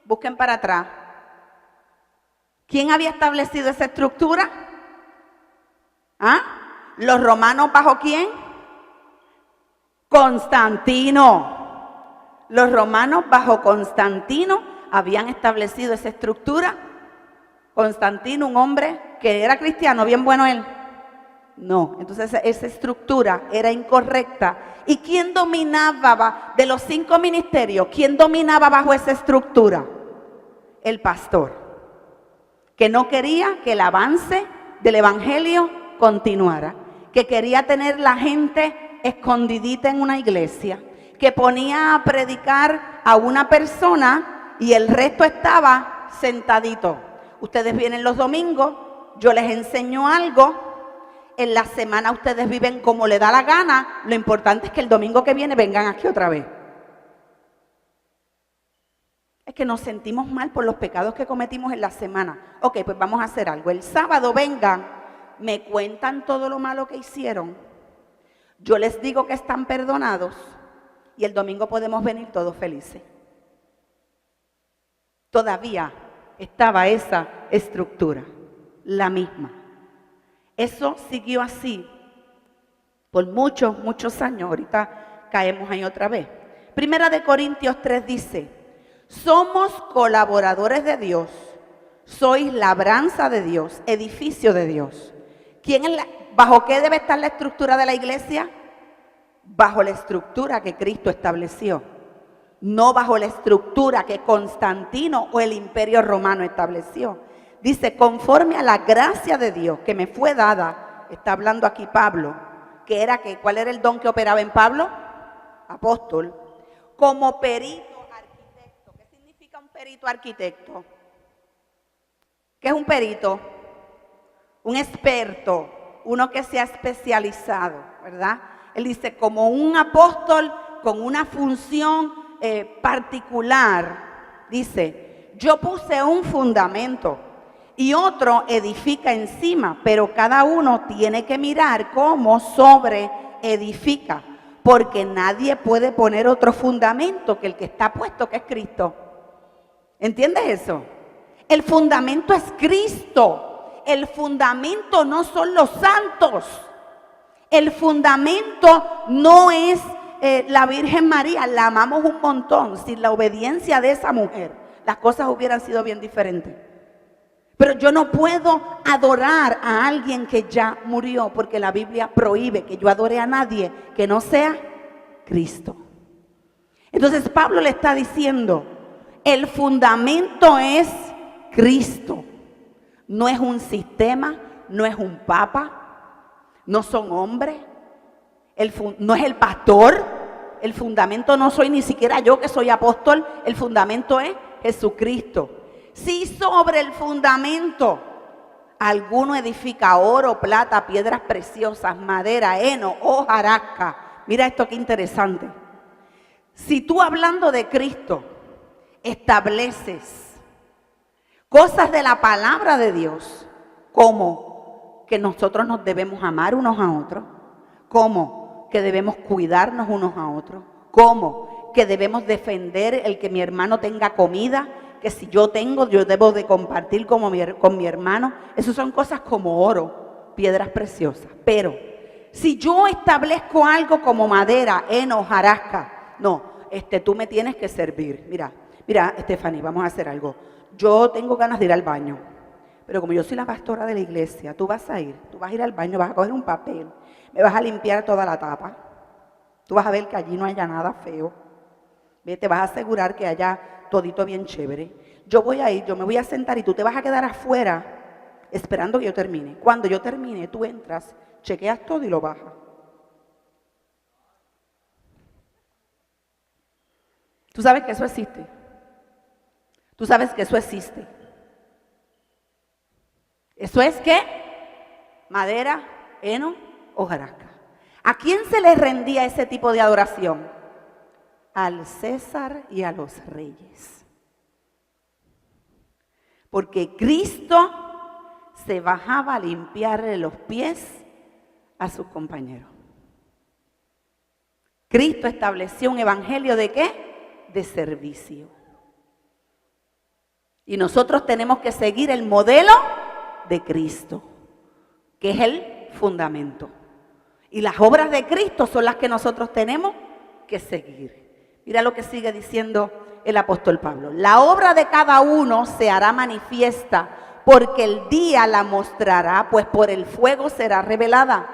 Busquen para atrás. ¿Quién había establecido esa estructura? ¿Ah? ¿Los romanos bajo quién? Constantino. Los romanos bajo Constantino habían establecido esa estructura. Constantino, un hombre que era cristiano, bien bueno él. No, entonces esa estructura era incorrecta. ¿Y quién dominaba de los 5 ministerios? ¿Quién dominaba bajo esa estructura? El pastor, que no quería que el avance del evangelio continuara, que quería tener la gente escondidita en una iglesia, que ponía a predicar a una persona y el resto estaba sentadito. Ustedes vienen los domingos, yo les enseño algo. En la semana ustedes viven como les da la gana. Lo importante es que el domingo que viene vengan aquí otra vez. Es que nos sentimos mal por los pecados que cometimos en la semana. Ok, pues vamos a hacer algo. El sábado vengan, me cuentan todo lo malo que hicieron. Yo les digo que están perdonados y el domingo podemos venir todos felices. Todavía estaba esa estructura, la misma. Eso siguió así por muchos años. Ahorita caemos ahí otra vez. Primera de Corintios 3 dice: somos colaboradores de Dios, sois labranza de Dios, edificio de Dios. ¿Bajo qué debe estar la estructura de la iglesia? Bajo la estructura que Cristo estableció, no bajo la estructura que Constantino o el Imperio Romano estableció. Dice, conforme a la gracia de Dios que me fue dada, está hablando aquí Pablo, que era que, ¿cuál era el don que operaba en Pablo? Apóstol. Como perito arquitecto. ¿Qué significa un perito arquitecto? ¿Qué es un perito? Un experto, uno que se ha especializado, ¿verdad? Él dice, como un apóstol con una función particular, dice, yo puse un fundamento y otro edifica encima, pero cada uno tiene que mirar cómo sobre edifica, porque nadie puede poner otro fundamento que el que está puesto, que es Cristo. ¿Entiendes eso? El fundamento es Cristo. El fundamento no son los santos. El fundamento no es la Virgen María. La amamos un montón. Sin la obediencia de esa mujer, las cosas hubieran sido bien diferentes. Pero yo no puedo adorar a alguien que ya murió, porque la Biblia prohíbe que yo adore a nadie que no sea Cristo. Entonces Pablo le está diciendo, el fundamento es Cristo. No es un sistema, no es un papa, no son hombres, no es el pastor. El fundamento no soy ni siquiera yo que soy apóstol, el fundamento es Jesucristo. Si sobre el fundamento alguno edifica oro, plata, piedras preciosas, madera, heno, hojarasca. Mira esto qué interesante. Si tú hablando de Cristo estableces cosas de la palabra de Dios, como que nosotros nos debemos amar unos a otros, como que debemos cuidarnos unos a otros, como que debemos defender el que mi hermano tenga comida, que si yo tengo, yo debo de compartir con mi hermano. Esas son cosas como oro, piedras preciosas. Pero si yo establezco algo como madera, heno, hojarasca, no, tú me tienes que servir. Mira, Mira, Stephanie, vamos a hacer algo. Yo tengo ganas de ir al baño, pero como yo soy la pastora de la iglesia, tú vas a ir al baño, vas a coger un papel, me vas a limpiar toda la tapa, tú vas a ver que allí no haya nada feo, te vas a asegurar que haya todito bien chévere. Yo voy a ir, yo me voy a sentar y tú te vas a quedar afuera esperando que yo termine. Cuando yo termine, tú entras, chequeas todo y lo bajas. Tú sabes que eso existe. Tú sabes que eso existe. ¿Eso es qué? Madera, heno, hojarasca. ¿A quién se le rendía ese tipo de adoración? Al César y a los reyes. Porque Cristo se bajaba a limpiarle los pies a sus compañeros. Cristo estableció un evangelio ¿de qué? De servicio. Y nosotros tenemos que seguir el modelo de Cristo, que es el fundamento. Y las obras de Cristo son las que nosotros tenemos que seguir. Mira lo que sigue diciendo el apóstol Pablo. La obra de cada uno se hará manifiesta, porque el día la mostrará, pues por el fuego será revelada.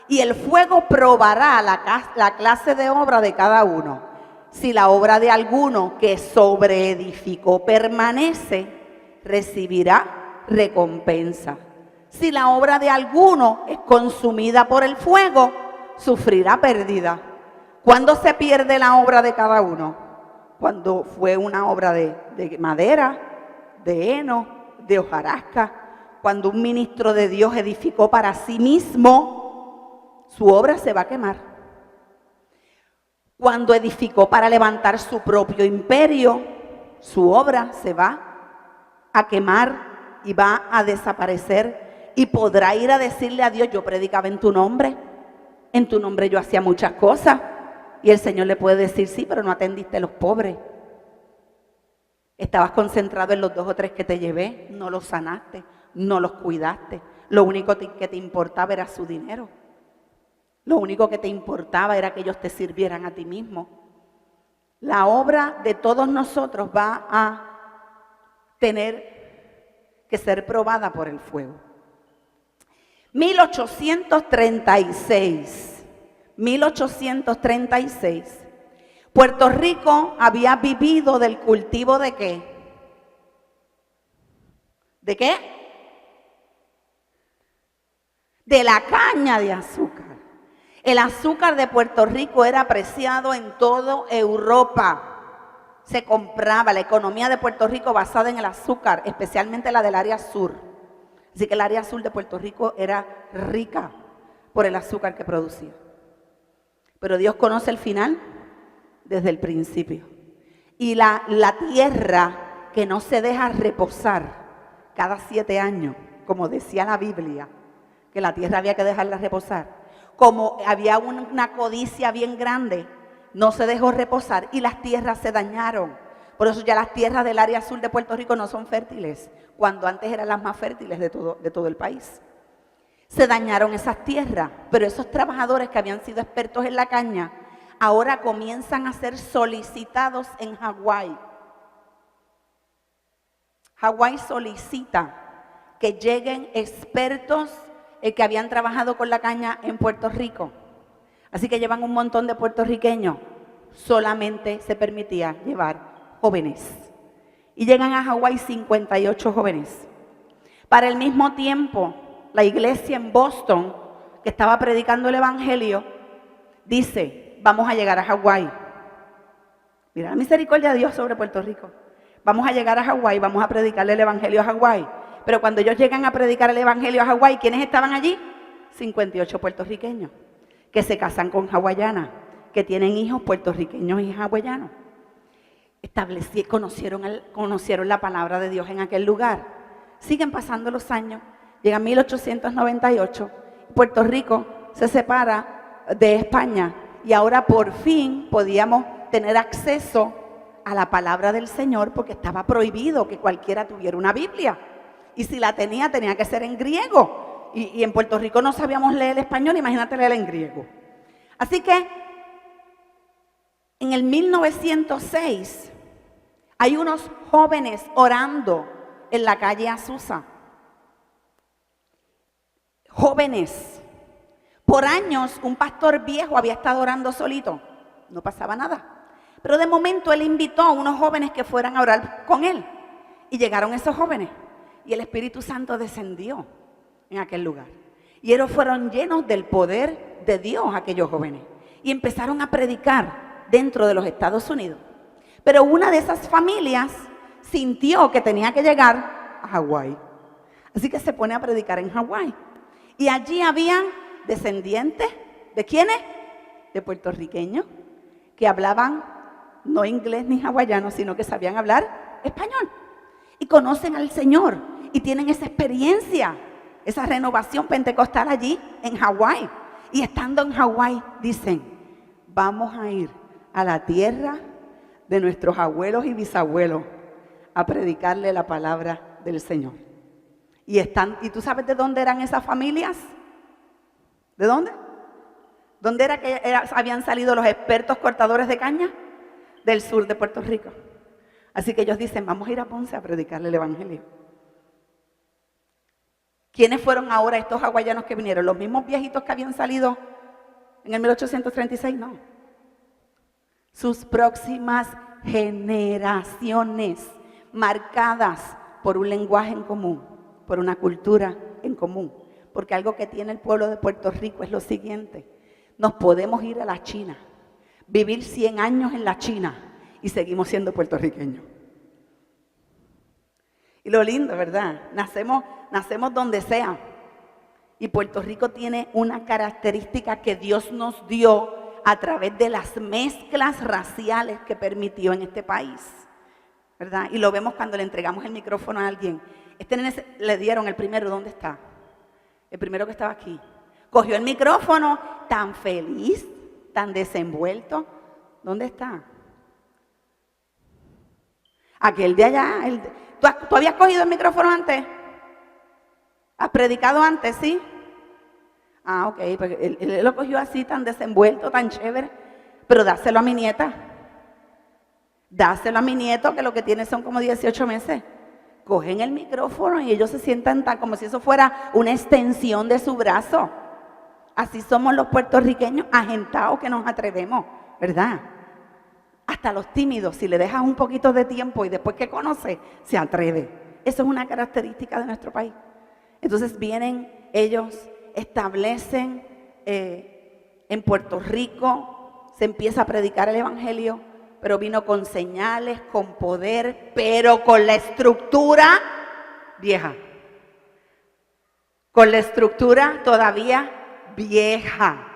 Y el fuego probará la clase de obra de cada uno. Si la obra de alguno que sobreedificó permanece, recibirá recompensa. Si la obra de alguno es consumida por el fuego, sufrirá pérdida. ¿Cuándo se pierde la obra de cada uno? Cuando fue una obra de madera, de heno, de hojarasca. Cuando un ministro de Dios edificó para sí mismo, su obra se va a quemar. Cuando edificó para levantar su propio imperio, su obra se va a quemar y va a desaparecer. Y podrá ir a decirle a Dios, yo predicaba en tu nombre yo hacía muchas cosas. Y el Señor le puede decir, sí, pero no atendiste a los pobres. Estabas concentrado en los 2 o 3 que te llevé, no los sanaste, no los cuidaste. Lo único que te importaba era su dinero. Lo único que te importaba era que ellos te sirvieran a ti mismo. La obra de todos nosotros va a tener que ser probada por el fuego. 1836, Puerto Rico había vivido del cultivo ¿de qué? ¿De qué? De la caña de azúcar. El azúcar de Puerto Rico era apreciado en toda Europa. Se compraba la economía de Puerto Rico basada en el azúcar, especialmente la del área sur. Así que el área sur de Puerto Rico era rica por el azúcar que producía. Pero Dios conoce el final desde el principio. Y la tierra que no se deja reposar cada 7 años, como decía la Biblia, que la tierra había que dejarla reposar. Como había una codicia bien grande, no se dejó reposar y las tierras se dañaron. Por eso ya las tierras del área sur de Puerto Rico no son fértiles, cuando antes eran las más fértiles de todo el país. Se dañaron esas tierras, pero esos trabajadores que habían sido expertos en la caña, ahora comienzan a ser solicitados en Hawái. Hawái solicita que lleguen expertos que habían trabajado con la caña en Puerto Rico. Así que llevan un montón de puertorriqueños. Solamente se permitía llevar jóvenes. Y llegan a Hawái 58 jóvenes. Para el mismo tiempo, la iglesia en Boston, que estaba predicando el evangelio, dice, vamos a llegar a Hawái. Mira la misericordia de Dios sobre Puerto Rico. Vamos a llegar a Hawái, vamos a predicarle el evangelio a Hawái. Pero cuando ellos llegan a predicar el evangelio a Hawái, ¿quiénes estaban allí? 58 puertorriqueños que se casan con hawaianas, que tienen hijos puertorriqueños y hawaianos. Conocieron la palabra de Dios en aquel lugar. Siguen pasando los años, llega 1898, Puerto Rico se separa de España y ahora por fin podíamos tener acceso a la palabra del Señor porque estaba prohibido que cualquiera tuviera una Biblia. Y si la tenía que ser en griego. Y en Puerto Rico no sabíamos leer español, imagínate leer en griego. Así que en el 1906 Hay unos jóvenes orando en la calle Azusa. Jóvenes. Por años un pastor viejo había estado orando solito. No pasaba nada. Pero de momento él invitó a unos jóvenes que fueran a orar con él. Y llegaron esos jóvenes. Y el Espíritu Santo descendió en aquel lugar. Y ellos fueron llenos del poder de Dios, aquellos jóvenes. Y empezaron a predicar dentro de los Estados Unidos. Pero una de esas familias sintió que tenía que llegar a Hawái. Así que se pone a predicar en Hawái. Y allí habían descendientes, ¿de quiénes? De puertorriqueños, que hablaban no inglés ni hawaiano, sino que sabían hablar español. Y conocen al Señor y tienen esa experiencia, esa renovación pentecostal allí en Hawái. Y estando en Hawái dicen, vamos a ir a la tierra de nuestros abuelos y bisabuelos a predicarle la palabra del Señor. ¿Y tú sabes de dónde eran esas familias? ¿De dónde? ¿Dónde era que habían salido los expertos cortadores de caña? Del sur de Puerto Rico. Así que ellos dicen, vamos a ir a Ponce a predicarle el evangelio. ¿Quiénes fueron ahora estos hawaianos que vinieron? ¿Los mismos viejitos que habían salido en el 1836? No. Sus próximas generaciones, marcadas por un lenguaje en común, por una cultura en común. Porque algo que tiene el pueblo de Puerto Rico es lo siguiente: nos podemos ir a la China, vivir 100 años en la China y seguimos siendo puertorriqueños. Y lo lindo, ¿verdad? Nacemos donde sea. Y Puerto Rico tiene una característica que Dios nos dio a través de las mezclas raciales que permitió en este país, ¿verdad? Y lo vemos cuando le entregamos el micrófono a alguien. Este nene le dieron el primero, ¿dónde está? El primero que estaba aquí. Cogió el micrófono, tan feliz, tan desenvuelto. ¿Dónde está? Aquel de allá. ¿Tú habías cogido el micrófono antes? ¿Has predicado antes, sí? Ah, ok, porque él lo cogió así, tan desenvuelto, tan chévere. Pero dáselo a mi nieta. Dáselo a mi nieto, que lo que tiene son como 18 meses. Cogen el micrófono y ellos se sientan tan como si eso fuera una extensión de su brazo. Así somos los puertorriqueños, agentados, que nos atrevemos, ¿verdad? Hasta los tímidos, si le dejas un poquito de tiempo y después que conoce, se atreve. Eso es una característica de nuestro país. Entonces vienen ellos, establecen en Puerto Rico, se empieza a predicar el evangelio, pero vino con señales, con poder, pero con la estructura vieja. Con la estructura todavía vieja.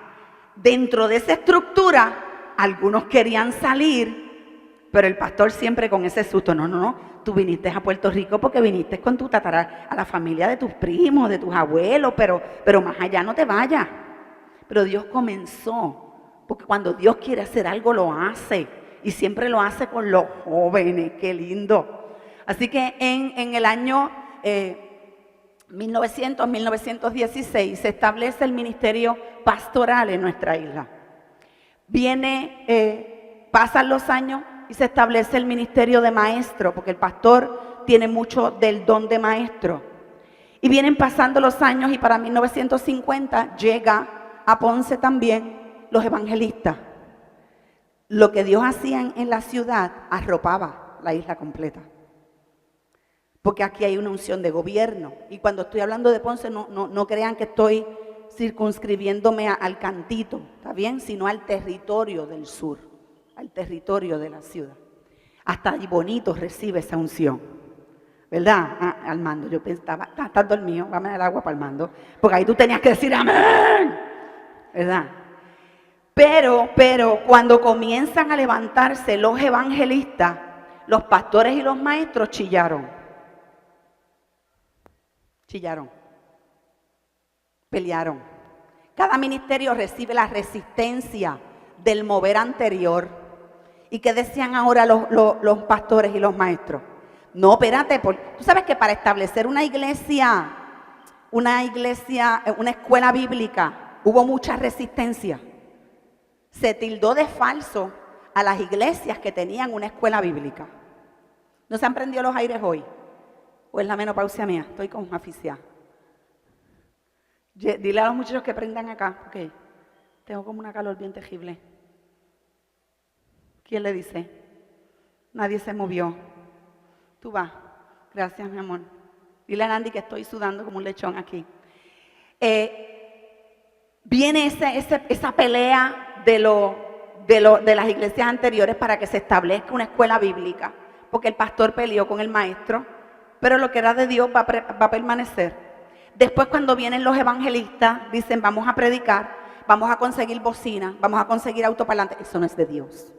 Dentro de esa estructura, algunos querían salir, pero el pastor siempre con ese susto. No, tú viniste a Puerto Rico porque viniste con tu a la familia de tus primos, de tus abuelos, pero más allá no te vayas. Pero Dios comenzó, porque cuando Dios quiere hacer algo, lo hace. Y siempre lo hace con los jóvenes, qué lindo. Así que en el año 1916 se establece el ministerio pastoral en nuestra isla. Pasan los años y se establece el ministerio de maestro, porque el pastor tiene mucho del don de maestro. Y vienen pasando los años y para 1950 llega a Ponce también los evangelistas. Lo que Dios hacía en la ciudad arropaba la isla completa. Porque aquí hay una unción de gobierno. Y cuando estoy hablando de Ponce, no crean que estoy circunscribiéndome al cantito, ¿está bien? Sino al territorio del sur, al territorio de la ciudad. Hasta ahí Bonito recibe esa unción, ¿verdad? Armando, yo pensaba, estás dormido, vamos a dar agua para Armando. Porque ahí tú tenías que decir amén, ¿verdad? Pero cuando comienzan a levantarse los evangelistas, los pastores y los maestros chillaron. Pelearon. Cada ministerio recibe la resistencia del mover anterior. ¿Y qué decían ahora los pastores y los maestros? No, espérate, tú sabes que para establecer una escuela bíblica, hubo mucha resistencia. Se tildó de falso a las iglesias que tenían una escuela bíblica. ¿No se han prendido los aires hoy? ¿O es la menopausia mía? Estoy con asfixia. Dile a los muchachos que prendan acá, porque tengo como una calor bien terrible. ¿Quién le dice? Nadie se movió. Tú vas. Gracias, mi amor. Dile a Nandy que estoy sudando como un lechón aquí. Viene esa pelea de las iglesias anteriores para que se establezca una escuela bíblica, porque el pastor peleó con el maestro, pero lo que era de Dios va a permanecer. Después, cuando vienen los evangelistas, dicen, vamos a predicar, vamos a conseguir bocina, vamos a conseguir autoparlante. Eso no es de Dios.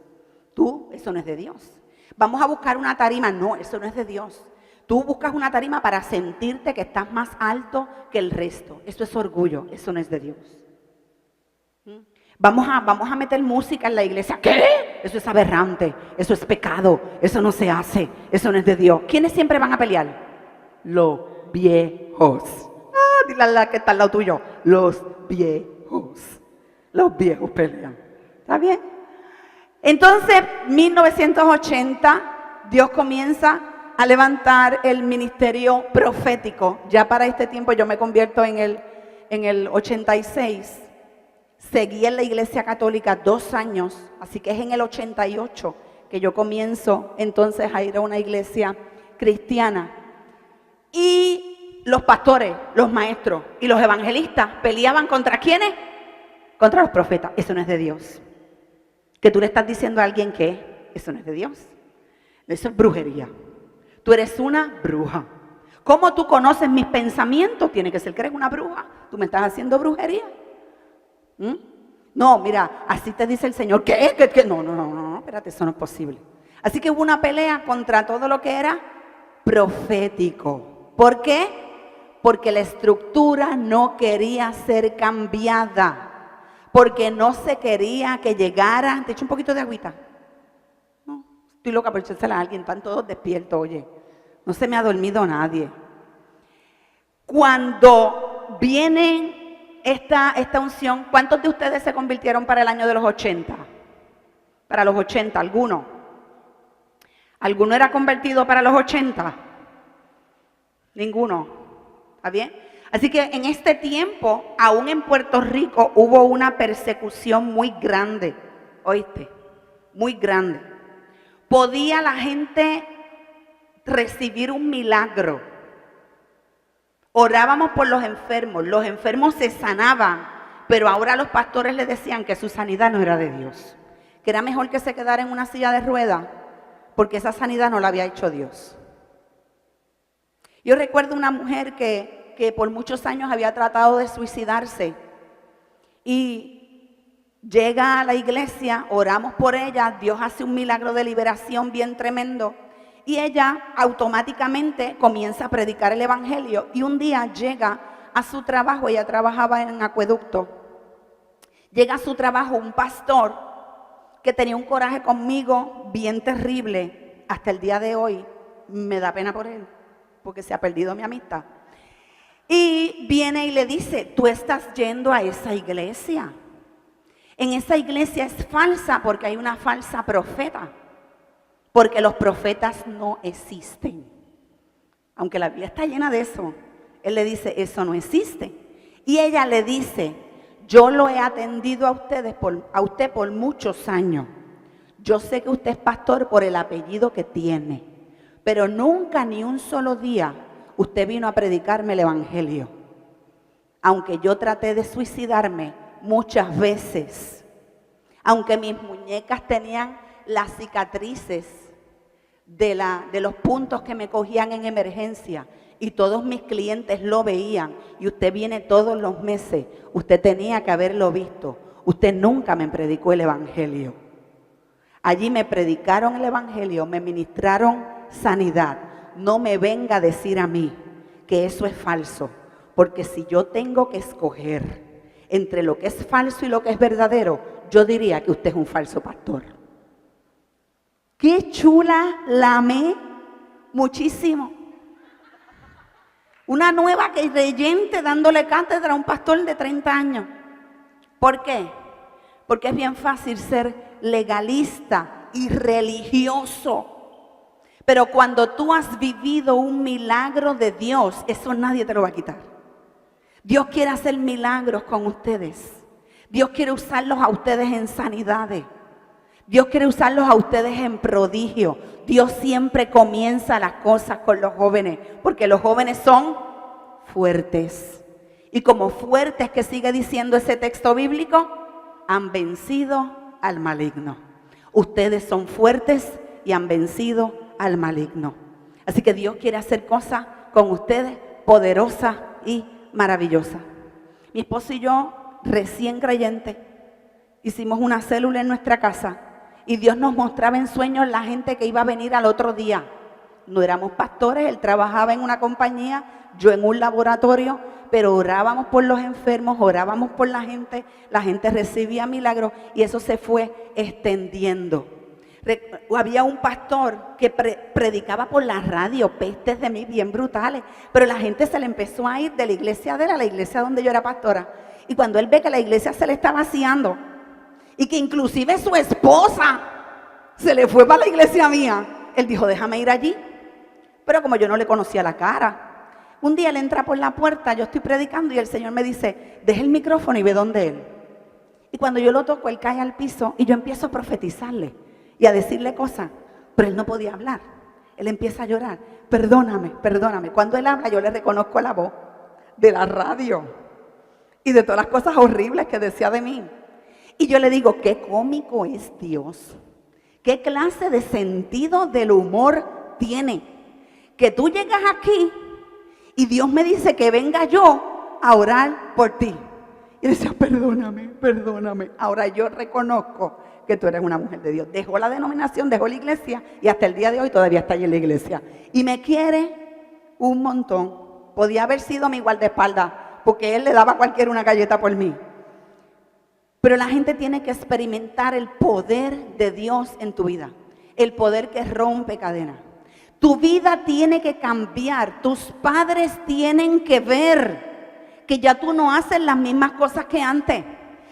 Eso no es de Dios. Vamos a buscar una tarima. No, eso no es de Dios. Tú buscas una tarima para sentirte que estás más alto que el resto. Eso es orgullo, eso no es de Dios. Vamos a meter música en la iglesia. ¿Qué? Eso es aberrante, eso es pecado, eso no se hace, eso no es de Dios. ¿Quiénes siempre van a pelear? Los viejos. Dile a la que está al lado tuyo. Los viejos. Los viejos pelean. ¿Está bien? Entonces, 1980, Dios comienza a levantar el ministerio profético. Ya para este tiempo yo me convierto en el 86. Seguí en la iglesia católica 2 años, así que es en el 88 que yo comienzo entonces a ir a una iglesia cristiana. Y los pastores, los maestros y los evangelistas peleaban ¿contra quiénes? Contra los profetas. Eso no es de Dios. Que tú le estás diciendo a alguien que eso no es de Dios. Eso es brujería. Tú eres una bruja. ¿Cómo tú conoces mis pensamientos? Tiene que ser que eres una bruja. Tú me estás haciendo brujería. No, mira, así te dice el Señor. ¿Qué? No, espérate, eso no es posible. Así que hubo una pelea contra todo lo que era profético. ¿Por qué? Porque la estructura no quería ser cambiada. Porque no se quería que llegara. ¿Te echo un poquito de agüita? No, estoy loca por echársela a alguien. Están todos despiertos, oye. No se me ha dormido nadie. Cuando viene esta unción, ¿cuántos de ustedes se convirtieron para el año de los 80? Para los 80, ¿alguno? ¿Alguno era convertido para los 80? Ninguno. ¿Está bien? Así que en este tiempo, aún en Puerto Rico, hubo una persecución muy grande. ¿Oíste? Muy grande. ¿Podía la gente recibir un milagro? Orábamos por los enfermos se sanaban, pero ahora los pastores les decían que su sanidad no era de Dios, que era mejor que se quedara en una silla de ruedas, porque esa sanidad no la había hecho Dios. Yo recuerdo una mujer que por muchos años había tratado de suicidarse y llega a la iglesia, oramos por ella, Dios hace un milagro de liberación bien tremendo. Y ella automáticamente comienza a predicar el evangelio y un día llega a su trabajo, ella trabajaba en acueducto, llega a su trabajo un pastor que tenía un coraje conmigo bien terrible, hasta el día de hoy me da pena por él, porque se ha perdido mi amistad. Y viene y le dice, tú estás yendo a esa iglesia, en esa iglesia es falsa porque hay una falsa profeta. Porque los profetas no existen. Aunque la Biblia está llena de eso. Él le dice, eso no existe. Y ella le dice, yo lo he atendido a usted por muchos años. Yo sé que usted es pastor por el apellido que tiene. Pero nunca ni un solo día usted vino a predicarme el evangelio. Aunque yo traté de suicidarme muchas veces. Aunque mis muñecas tenían las cicatrices de los puntos que me cogían en emergencia y todos mis clientes lo veían y usted viene todos los meses, usted tenía que haberlo visto, usted nunca me predicó el evangelio. Allí me predicaron el evangelio, me ministraron sanidad. No me venga a decir a mí que eso es falso, porque si yo tengo que escoger entre lo que es falso y lo que es verdadero, yo diría que usted es un falso pastor. ¡Qué chula! La amé muchísimo. Una nueva creyente dándole cátedra a un pastor de 30 años. ¿Por qué? Porque es bien fácil ser legalista y religioso. Pero cuando tú has vivido un milagro de Dios, eso nadie te lo va a quitar. Dios quiere hacer milagros con ustedes. Dios quiere usarlos a ustedes en sanidades. Dios quiere usarlos a ustedes en prodigio. Dios siempre comienza las cosas con los jóvenes, porque los jóvenes son fuertes. Y como fuertes, que sigue diciendo ese texto bíblico, han vencido al maligno. Ustedes son fuertes y han vencido al maligno. Así que Dios quiere hacer cosas con ustedes poderosas y maravillosas. Mi esposo y yo, recién creyentes, hicimos una célula en nuestra casa y Dios nos mostraba en sueños la gente que iba a venir al otro día. No éramos pastores, él trabajaba en una compañía, yo en un laboratorio, pero orábamos por los enfermos, orábamos por la gente recibía milagros y eso se fue extendiendo. Había un pastor que predicaba por la radio pestes de mí bien brutales, pero la gente se le empezó a ir de la iglesia de él a la iglesia donde yo era pastora. Y cuando él ve que la iglesia se le está vaciando y que inclusive su esposa se le fue para la iglesia mía, él dijo, déjame ir allí. Pero como yo no le conocía la cara, un día él entra por la puerta, yo estoy predicando y el Señor me dice, deja el micrófono y ve dónde él. Y cuando yo lo toco, él cae al piso y yo empiezo a profetizarle y a decirle cosas, pero él no podía hablar. Él empieza a llorar, perdóname, perdóname. Cuando él habla, yo le reconozco la voz de la radio y de todas las cosas horribles que decía de mí. Y yo le digo, qué cómico es Dios. ¿Qué clase de sentido del humor tiene? Que tú llegas aquí y Dios me dice que venga yo a orar por ti. Y decía, perdóname, perdóname. Ahora yo reconozco que tú eres una mujer de Dios. Dejó la denominación, dejó la iglesia y hasta el día de hoy todavía está ahí en la iglesia. Y me quiere un montón. Podía haber sido mi guardaespaldas porque él le daba a cualquiera una galleta por mí. Pero la gente tiene que experimentar el poder de Dios en tu vida. El poder que rompe cadenas. Tu vida tiene que cambiar. Tus padres tienen que ver que ya tú no haces las mismas cosas que antes.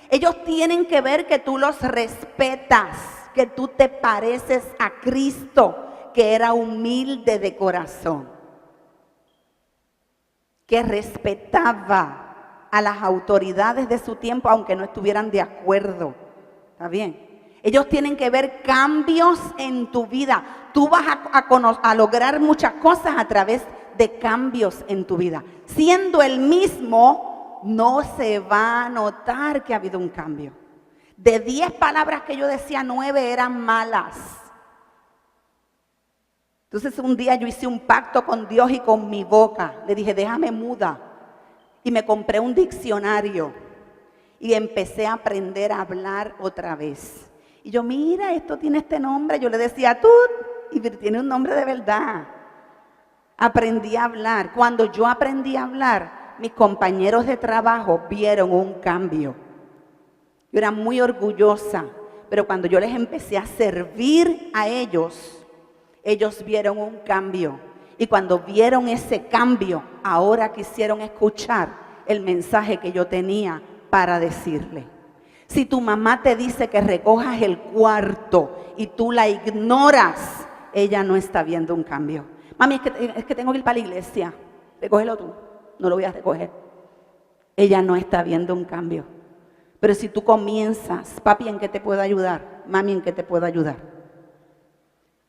Ellos tienen que ver que tú los respetas, que tú te pareces a Cristo, que era humilde de corazón, que respetaba a las autoridades de su tiempo, aunque no estuvieran de acuerdo. ¿Está bien? Ellos tienen que ver cambios en tu vida. Tú vas a lograr muchas cosas a través de cambios en tu vida. Siendo el mismo, no se va a notar que ha habido un cambio. De 10 palabras que yo decía, 9 eran malas. Entonces un día yo hice un pacto con Dios y con mi boca. Le dije, déjame muda. Y me compré un diccionario y empecé a aprender a hablar otra vez. Y yo, mira, esto tiene este nombre. Yo le decía, tú, y tiene un nombre de verdad. Aprendí a hablar. Cuando yo aprendí a hablar, mis compañeros de trabajo vieron un cambio. Yo era muy orgullosa, pero cuando yo les empecé a servir a ellos, ellos vieron un cambio. Y cuando vieron ese cambio, ahora quisieron escuchar el mensaje que yo tenía para decirle. Si tu mamá te dice que recojas el cuarto y tú la ignoras, ella no está viendo un cambio. Mami, es que tengo que ir para la iglesia. Recógelo tú, no lo voy a recoger. Ella no está viendo un cambio. Pero si tú comienzas, papi, ¿en qué te puedo ayudar? Mami, ¿en qué te puedo ayudar?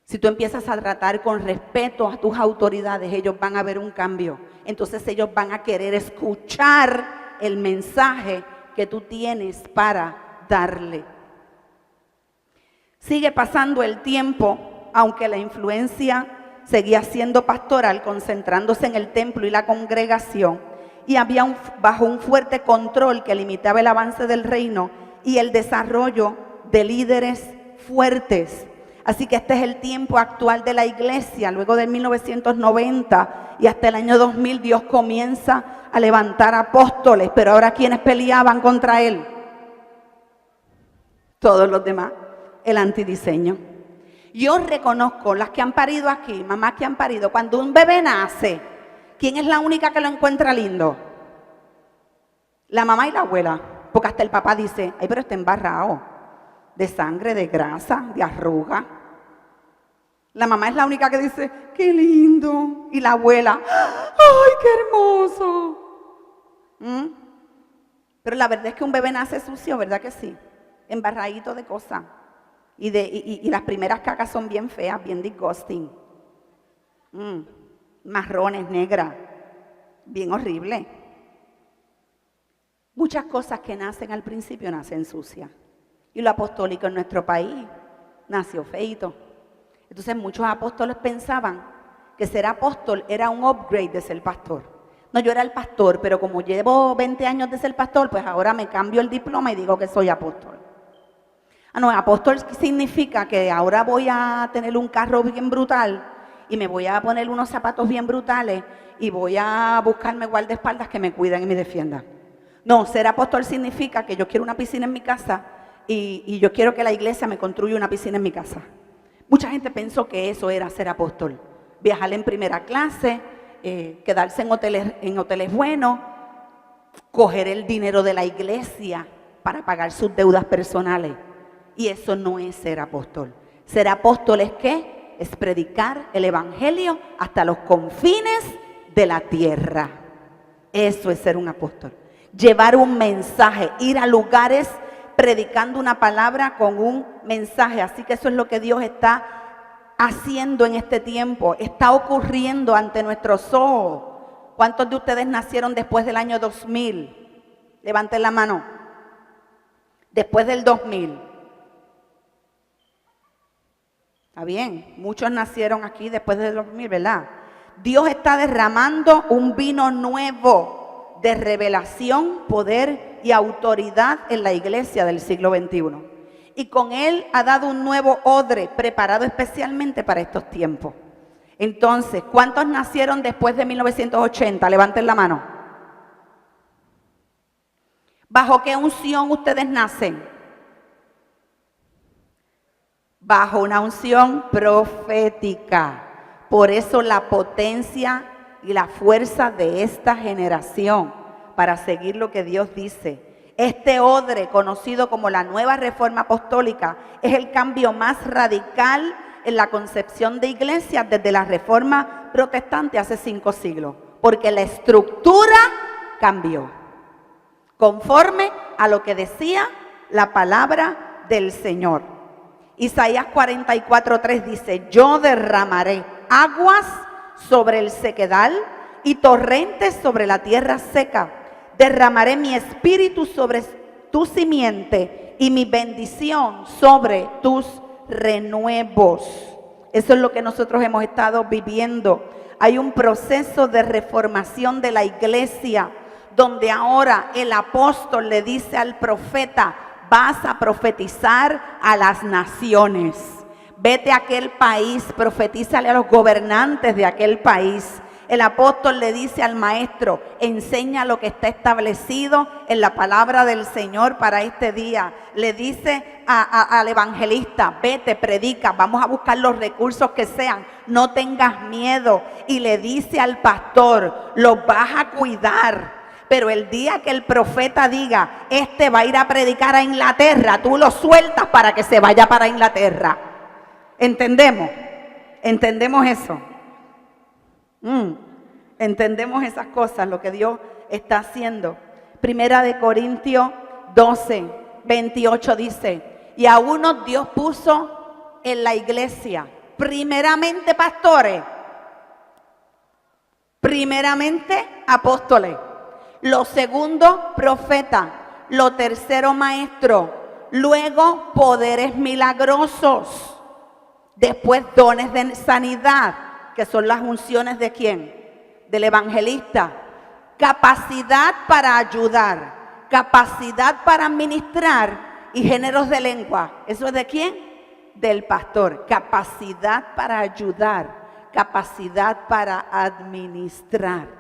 Si tú empiezas a tratar con respeto a tus autoridades, ellos van a ver un cambio. Entonces ellos van a querer escuchar el mensaje que tú tienes para darle. Sigue pasando el tiempo, aunque la influencia seguía siendo pastoral, concentrándose en el templo y la congregación, y había bajo un fuerte control que limitaba el avance del reino y el desarrollo de líderes fuertes. Así que este es el tiempo actual de la iglesia. Luego de 1990 y hasta el año 2000, Dios comienza a levantar apóstoles, pero ahora ¿quiénes peleaban contra él? Todos los demás, el antidiseño. Yo reconozco las que han parido aquí, mamás que han parido, cuando un bebé nace, ¿quién es la única que lo encuentra lindo? La mamá y la abuela, porque hasta el papá dice, ay, pero está embarrado de sangre, de grasa, de arruga. La mamá es la única que dice, qué lindo. Y la abuela, ay, qué hermoso. Pero la verdad es que un bebé nace sucio, ¿verdad que sí? Embarradito de cosas. Y las primeras cacas son bien feas, bien disgusting. Marrones, negras, bien horrible. Muchas cosas que nacen al principio nacen sucias. Y lo apostólico en nuestro país nació feito. Entonces muchos apóstoles pensaban que ser apóstol era un upgrade de ser pastor. No, yo era el pastor, pero como llevo 20 años de ser pastor, pues ahora me cambio el diploma y digo que soy apóstol. No, apóstol significa que ahora voy a tener un carro bien brutal y me voy a poner unos zapatos bien brutales y voy a buscarme guardaespaldas que me cuiden y me defiendan. No, ser apóstol significa que yo quiero una piscina en mi casa y yo quiero que la iglesia me construya una piscina en mi casa. Mucha gente pensó que eso era ser apóstol. Viajar en primera clase, quedarse en hoteles buenos, coger el dinero de la iglesia para pagar sus deudas personales. Y eso no es ser apóstol. Ser apóstol es ¿qué? Es predicar el evangelio hasta los confines de la tierra. Eso es ser un apóstol. Llevar un mensaje, ir a lugares predicando una palabra con un mensaje. Así que eso es lo que Dios está haciendo en este tiempo. Está ocurriendo ante nuestros ojos. ¿Cuántos de ustedes nacieron después del año 2000? Levanten la mano. Después del 2000. Está bien, muchos nacieron aquí después del 2000, ¿verdad? Dios está derramando un vino nuevo de revelación, poder y autoridad en la iglesia del siglo XXI. Y con él ha dado un nuevo odre preparado especialmente para estos tiempos. Entonces, ¿cuántos nacieron después de 1980? Levanten la mano. ¿Bajo qué unción ustedes nacen? Bajo una unción profética. Por eso la potencia y la fuerza de esta generación para seguir lo que Dios dice. Este odre, conocido como la nueva reforma apostólica, es el cambio más radical en la concepción de iglesia desde la reforma protestante hace 5 siglos. Porque la estructura cambió conforme a lo que decía la palabra del Señor. Isaías 44:3 dice, yo derramaré aguas sobre el sequedal y torrentes sobre la tierra seca. Derramaré mi espíritu sobre tu simiente y mi bendición sobre tus renuevos. Eso es lo que nosotros hemos estado viviendo. Hay un proceso de reformación de la iglesia donde ahora el apóstol le dice al profeta, vas a profetizar a las naciones. Vete a aquel país, profetízale a los gobernantes de aquel país. El apóstol le dice al maestro, enseña lo que está establecido en la palabra del Señor para este día. Le dice al evangelista, vete, predica, vamos a buscar los recursos que sean, no tengas miedo. Y le dice al pastor, los vas a cuidar. Pero el día que el profeta diga, este va a ir a predicar a Inglaterra, tú lo sueltas para que se vaya para Inglaterra. ¿Entendemos? ¿Entendemos eso? Entendemos esas cosas, lo que Dios está haciendo. Primera de Corintios 12:28 dice, y a unos Dios puso en la iglesia, primeramente pastores, primeramente apóstoles, lo segundo, profeta. Lo tercero, maestro. Luego, poderes milagrosos. Después, dones de sanidad, que son las unciones ¿de quién? Del evangelista. Capacidad para ayudar. Capacidad para administrar. Y géneros de lengua. ¿Eso es de quién? Del pastor. Capacidad para ayudar. Capacidad para administrar.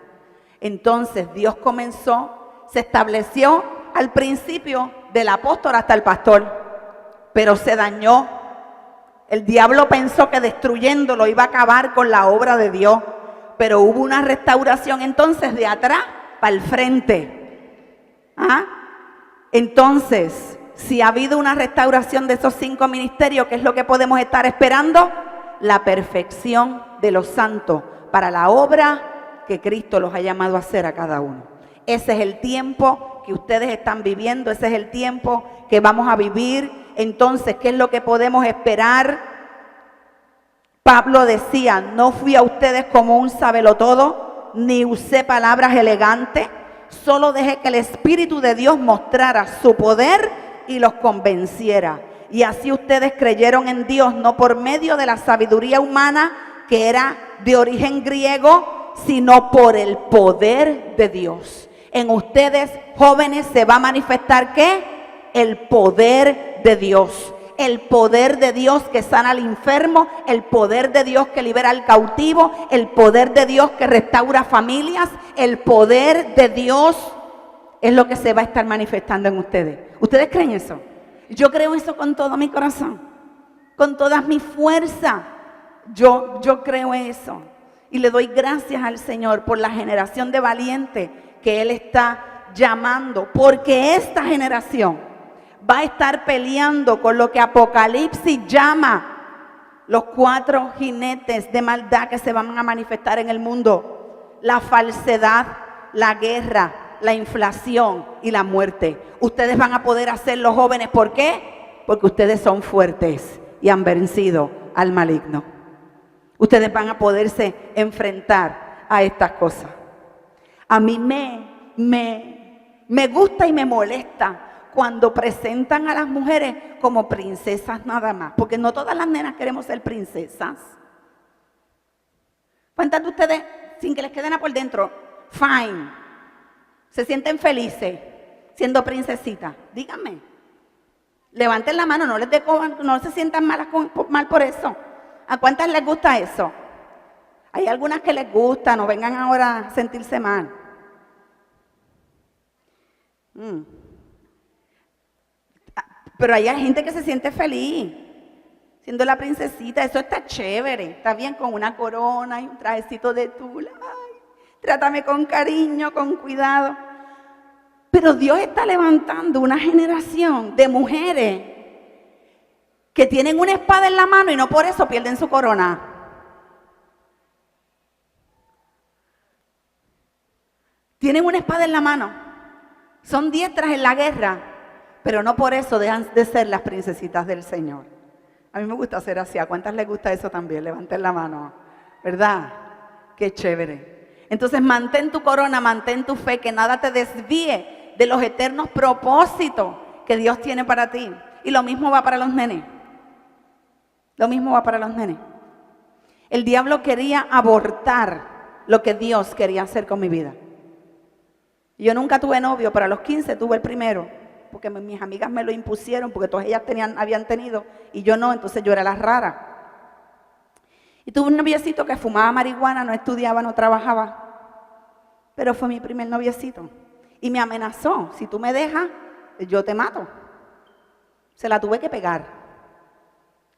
Entonces Dios comenzó, se estableció al principio del apóstol hasta el pastor, pero se dañó. El diablo pensó que destruyéndolo iba a acabar con la obra de Dios, pero hubo una restauración entonces de atrás para el frente. Entonces, si ha habido una restauración de esos 5 ministerios, ¿qué es lo que podemos estar esperando? la perfección de los santos para la obra que Cristo los ha llamado a hacer a cada uno. Ese es el tiempo que ustedes están viviendo, ese es el tiempo que vamos a vivir. Entonces, ¿qué es lo que podemos esperar? Pablo decía, no fui a ustedes como un sabelotodo, ni usé palabras elegantes, solo dejé que el Espíritu de Dios mostrara su poder y los convenciera. Y así ustedes creyeron en Dios, no por medio de la sabiduría humana, que era de origen griego, sino por el poder de Dios. En ustedes, jóvenes, se va a manifestar ¿qué? El poder de Dios. El poder de Dios que sana al enfermo, el poder de Dios que libera al cautivo, el poder de Dios que restaura familias, el poder de Dios es lo que se va a estar manifestando en ustedes. ¿Ustedes creen eso? Yo creo eso con todo mi corazón, con todas mis fuerzas. Yo creo eso. Y le doy gracias al Señor por la generación de valientes que Él está llamando, porque esta generación va a estar peleando con lo que Apocalipsis llama los 4 jinetes de maldad que se van a manifestar en el mundo: la falsedad, la guerra, la inflación y la muerte. Ustedes van a poder hacerlo, jóvenes. ¿Por qué? Porque ustedes son fuertes y han vencido al maligno. Ustedes van a poderse enfrentar a estas cosas. A mí me gusta y me molesta cuando presentan a las mujeres como princesas nada más, porque no todas las nenas queremos ser princesas. ¿Cuántas de ustedes, sin que les quede nada por dentro, fine, se sienten felices siendo princesitas? Díganme. Levanten la mano, no se sientan mal por eso. ¿A cuántas les gusta eso? Hay algunas que les gusta, no vengan ahora a sentirse mal. Pero hay gente que se siente feliz siendo la princesita. Eso está chévere, está bien, con una corona y un trajecito de tula. Ay, trátame con cariño, con cuidado. Pero Dios está levantando una generación de mujeres que tienen una espada en la mano y no por eso pierden su corona. Tienen una espada en la mano, son diestras en la guerra, pero no por eso dejan de ser las princesitas del Señor. A mí me gusta ser así. ¿A cuántas les gusta eso también? Levanten la mano, ¿verdad? Qué chévere. Entonces mantén tu corona, mantén tu fe, que nada te desvíe de los eternos propósitos que Dios tiene para ti. Y lo mismo va para los nenes. Lo mismo va para los nenes. El diablo quería abortar lo que Dios quería hacer con mi vida. Yo nunca tuve novio, pero a los 15 tuve el primero, porque mis amigas me lo impusieron, porque todas ellas habían tenido y yo no, entonces yo era la rara. Y tuve un noviecito que fumaba marihuana, no estudiaba, no trabajaba, pero fue mi primer noviecito. Y me amenazó: si tú me dejas, yo te mato. Se la tuve que pegar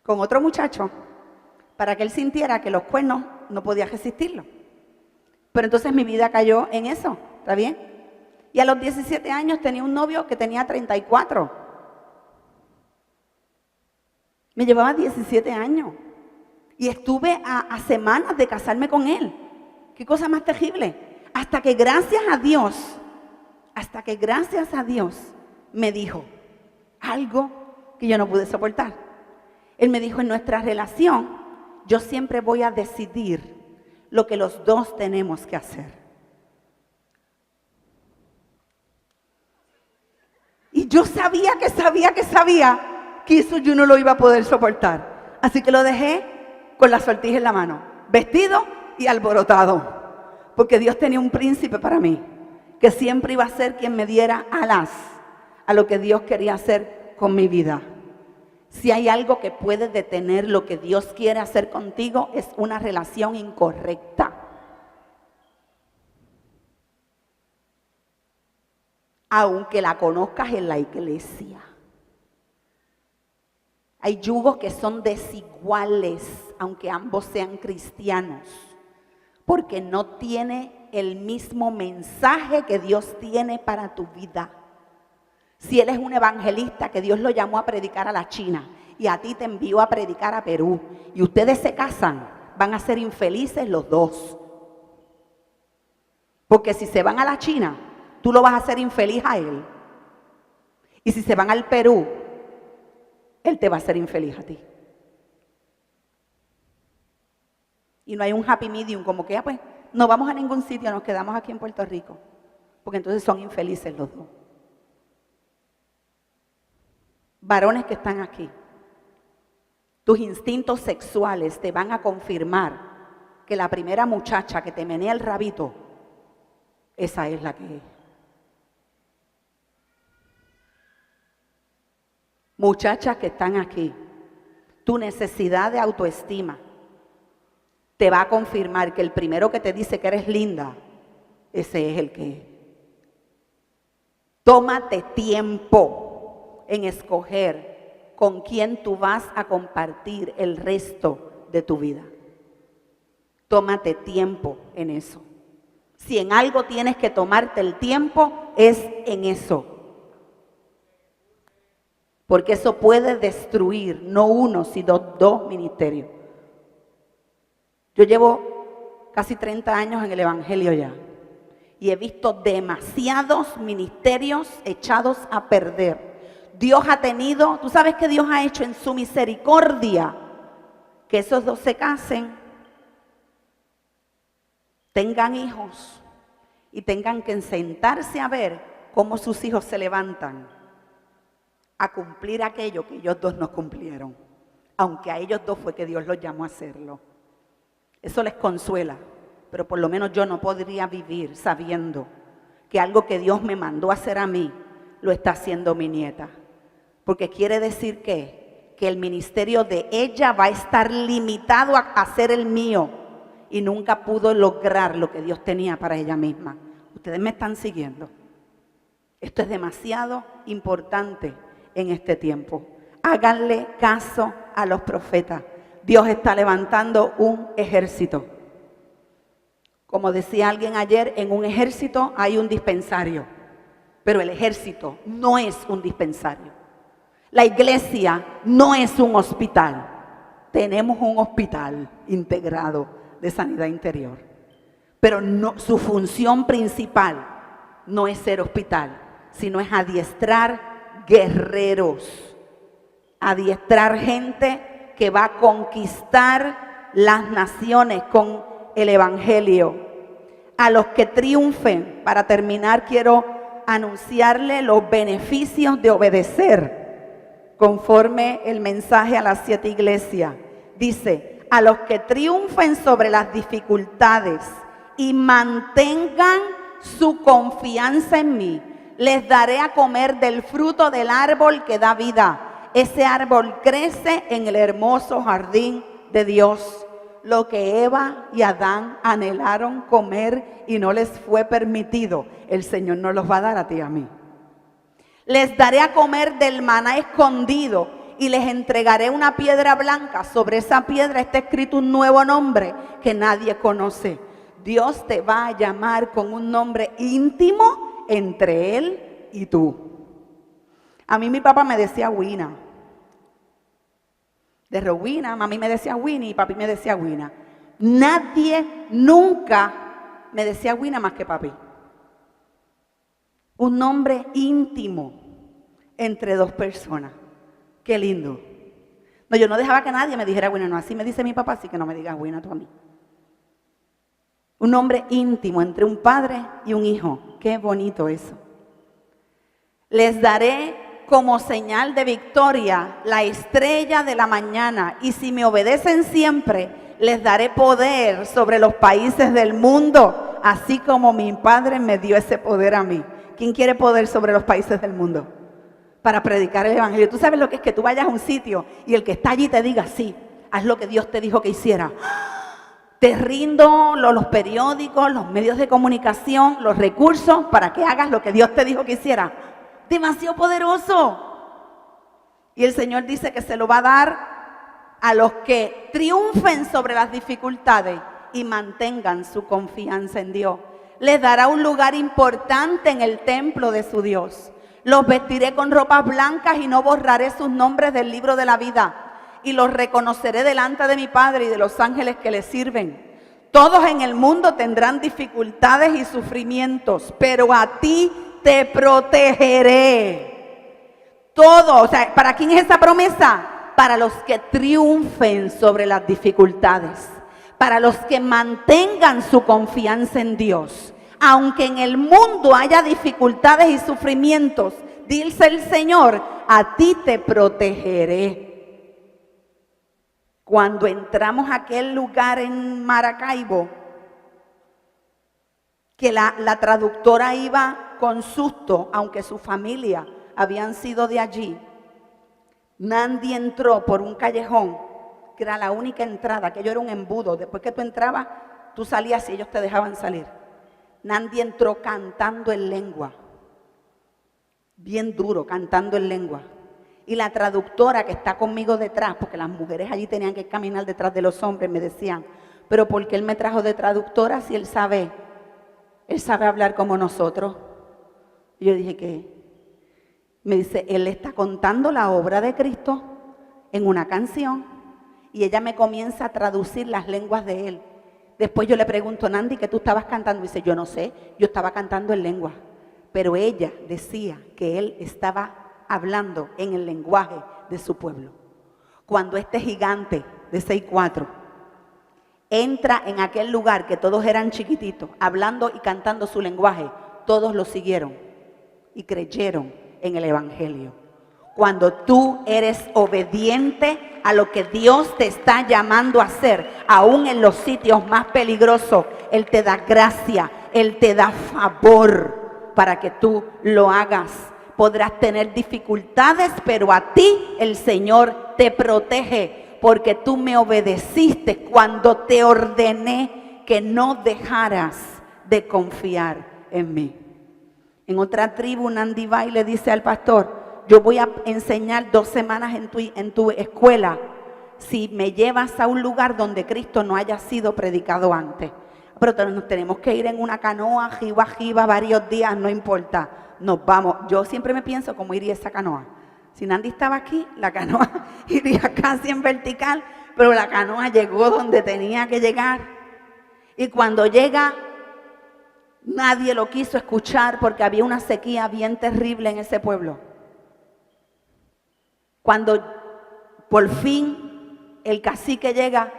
con otro muchacho para que él sintiera que los cuernos no podía resistirlo. Pero entonces mi vida cayó en eso, ¿está bien? Y a los 17 años tenía un novio que tenía 34. Me llevaba 17 años. Y estuve a semanas de casarme con él. Qué cosa más terrible. Hasta que gracias a Dios me dijo algo que yo no pude soportar. Él me dijo: en nuestra relación, yo siempre voy a decidir lo que los dos tenemos que hacer. Y yo sabía que eso yo no lo iba a poder soportar. Así que lo dejé con la sortija en la mano, vestido y alborotado. Porque Dios tenía un príncipe para mí, que siempre iba a ser quien me diera alas a lo que Dios quería hacer con mi vida. Si hay algo que puede detener lo que Dios quiere hacer contigo, es una relación incorrecta. Aunque la conozcas en la iglesia. Hay yugos que son desiguales, aunque ambos sean cristianos, porque no tiene el mismo mensaje que Dios tiene para tu vida. Si él es un evangelista que Dios lo llamó a predicar a la China y a ti te envío a predicar a Perú y ustedes se casan, van a ser infelices los dos. Porque si se van a la China, tú lo vas a hacer infeliz a él. Y si se van al Perú, él te va a hacer infeliz a ti. Y no hay un happy medium como que, pues, no vamos a ningún sitio, nos quedamos aquí en Puerto Rico. Porque entonces son infelices los dos. Varones que están aquí, tus instintos sexuales te van a confirmar que la primera muchacha que te menea el rabito, esa es la que es. Muchachas que están aquí, tu necesidad de autoestima te va a confirmar que el primero que te dice que eres linda, ese es el que es. Tómate tiempo en escoger con quién tú vas a compartir el resto de tu vida. Tómate tiempo en eso. Si en algo tienes que tomarte el tiempo, es en eso. Porque eso puede destruir, no uno, sino dos ministerios. Yo llevo casi 30 años en el Evangelio ya. Y he visto demasiados ministerios echados a perder. Dios ha tenido, tú sabes que Dios ha hecho en su misericordia que esos dos se casen, tengan hijos y tengan que sentarse a ver cómo sus hijos se levantan a cumplir aquello que ellos dos no cumplieron, aunque a ellos dos fue que Dios los llamó a hacerlo. Eso les consuela, pero por lo menos yo no podría vivir sabiendo que algo que Dios me mandó a hacer a mí, lo está haciendo mi nieta. Porque quiere decir que el ministerio de ella va a estar limitado a ser el mío y nunca pudo lograr lo que Dios tenía para ella misma. Ustedes me están siguiendo. Esto es demasiado importante en este tiempo. Háganle caso a los profetas. Dios está levantando un ejército. Como decía alguien ayer, en un ejército hay un dispensario, pero el ejército no es un dispensario. La iglesia no es un hospital. Tenemos un hospital integrado de sanidad interior, pero no, su función principal no es ser hospital, sino es adiestrar guerreros, adiestrar gente que va a conquistar las naciones con el evangelio. A los que triunfen, para terminar quiero anunciarle los beneficios de obedecer conforme el mensaje a las 7 iglesias. Dice, a los que triunfen sobre las dificultades y mantengan su confianza en mí, les daré a comer del fruto del árbol que da vida. Ese árbol crece en el hermoso jardín de Dios. Lo que Eva y Adán anhelaron comer y no les fue permitido, el Señor nos los va a dar a ti y a mí. Les daré a comer del maná escondido y les entregaré una piedra blanca. Sobre esa piedra está escrito un nuevo nombre que nadie conoce. Dios te va a llamar con un nombre íntimo entre Él y tú. A mí mi papá me decía Wina. De Rowena, mami me decía Winnie y papi me decía Wina. Nadie nunca me decía Wina más que papi. Un nombre íntimo entre dos personas. Qué lindo. No, yo no dejaba que nadie me dijera Wina, no, así me dice mi papá, así que no me digas Wina tú a mí. Un nombre íntimo entre un padre y un hijo. Qué bonito eso. Les daré como señal de victoria la estrella de la mañana, y si me obedecen siempre, les daré poder sobre los países del mundo, así como mi padre me dio ese poder a mí. ¿Quién quiere poder sobre los países del mundo? Para predicar el evangelio. ¿Tú sabes lo que es que tú vayas a un sitio y el que está allí te diga, sí, haz lo que Dios te dijo que hiciera? Te rindo los periódicos, los medios de comunicación, los recursos para que hagas lo que Dios te dijo que hiciera. Demasiado poderoso. Y el Señor dice que se lo va a dar a los que triunfen sobre las dificultades y mantengan su confianza en Dios. Les dará un lugar importante en el templo de su Dios. Los vestiré con ropas blancas y no borraré sus nombres del libro de la vida. Y los reconoceré delante de mi Padre y de los ángeles que le sirven. Todos en el mundo tendrán dificultades y sufrimientos, pero a ti te protegeré. Todo, o sea, ¿para quién es esa promesa? Para los que triunfen sobre las dificultades, para los que mantengan su confianza en Dios. Aunque en el mundo haya dificultades y sufrimientos, dice el Señor, a ti te protegeré. Cuando entramos a aquel lugar en Maracaibo, que la traductora iba con susto, aunque su familia habían sido de allí, Nandi entró por un callejón, que era la única entrada, aquello era un embudo. Después que tú entrabas, tú salías y ellos te dejaban salir. Nandi entró cantando en lengua, bien duro, cantando en lengua. Y la traductora que está conmigo detrás, porque las mujeres allí tenían que caminar detrás de los hombres, me decían, pero ¿por qué él me trajo de traductora si él sabe hablar como nosotros? Y yo dije, ¿qué? Me dice, él está contando la obra de Cristo en una canción y ella me comienza a traducir las lenguas de él. Después yo le pregunto, Nandi, ¿qué tú estabas cantando? Y dice, yo no sé, yo estaba cantando en lengua. Pero ella decía que él estaba hablando en el lenguaje de su pueblo. Cuando este gigante de 6'4" entra en aquel lugar que todos eran chiquititos, hablando y cantando su lenguaje, todos lo siguieron y creyeron en el evangelio. Cuando tú eres obediente a lo que Dios te está llamando a hacer, aún en los sitios más peligrosos, Él te da gracia, Él te da favor para que tú lo hagas. Podrás tener dificultades, pero a ti el Señor te protege, porque tú me obedeciste cuando te ordené que no dejaras de confiar en mí. En otra tribu, Nandi va y le dice al pastor, yo voy a enseñar 2 semanas en tu escuela si me llevas a un lugar donde Cristo no haya sido predicado antes. Pero nos tenemos que ir en una canoa, jiba, varios días, no importa. Nos vamos. Yo siempre me pienso cómo iría esa canoa. Si Nandi estaba aquí, la canoa iría casi en vertical, pero la canoa llegó donde tenía que llegar. Y cuando llega, nadie lo quiso escuchar porque había una sequía bien terrible en ese pueblo. Cuando por fin el cacique llega,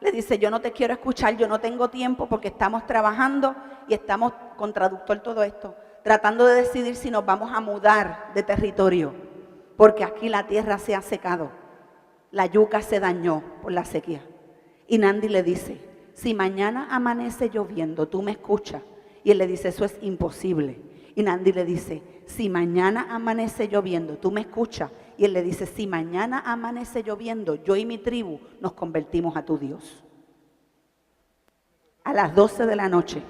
le dice, yo no te quiero escuchar, yo no tengo tiempo porque estamos trabajando y estamos con traductor todo esto, tratando de decidir si nos vamos a mudar de territorio, porque aquí la tierra se ha secado, la yuca se dañó por la sequía. Y Nandi le dice, si mañana amanece lloviendo, ¿tú me escuchas? Y él le dice, eso es imposible. Y Nandi le dice, si mañana amanece lloviendo, ¿tú me escuchas? Y él le dice, si mañana amanece lloviendo, yo y mi tribu nos convertimos a tu Dios. A las 12 de la noche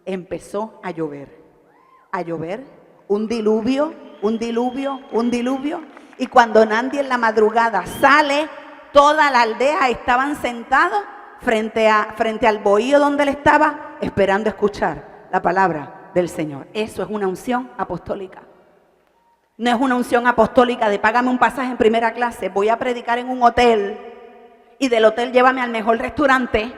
empezó a llover, un diluvio. Y cuando Nandi en la madrugada sale, toda la aldea estaban sentados frente al bohío donde él estaba, esperando escuchar la palabra del Señor. Eso es una unción apostólica. No es una unción apostólica de págame un pasaje en primera clase, voy a predicar en un hotel y del hotel llévame al mejor restaurante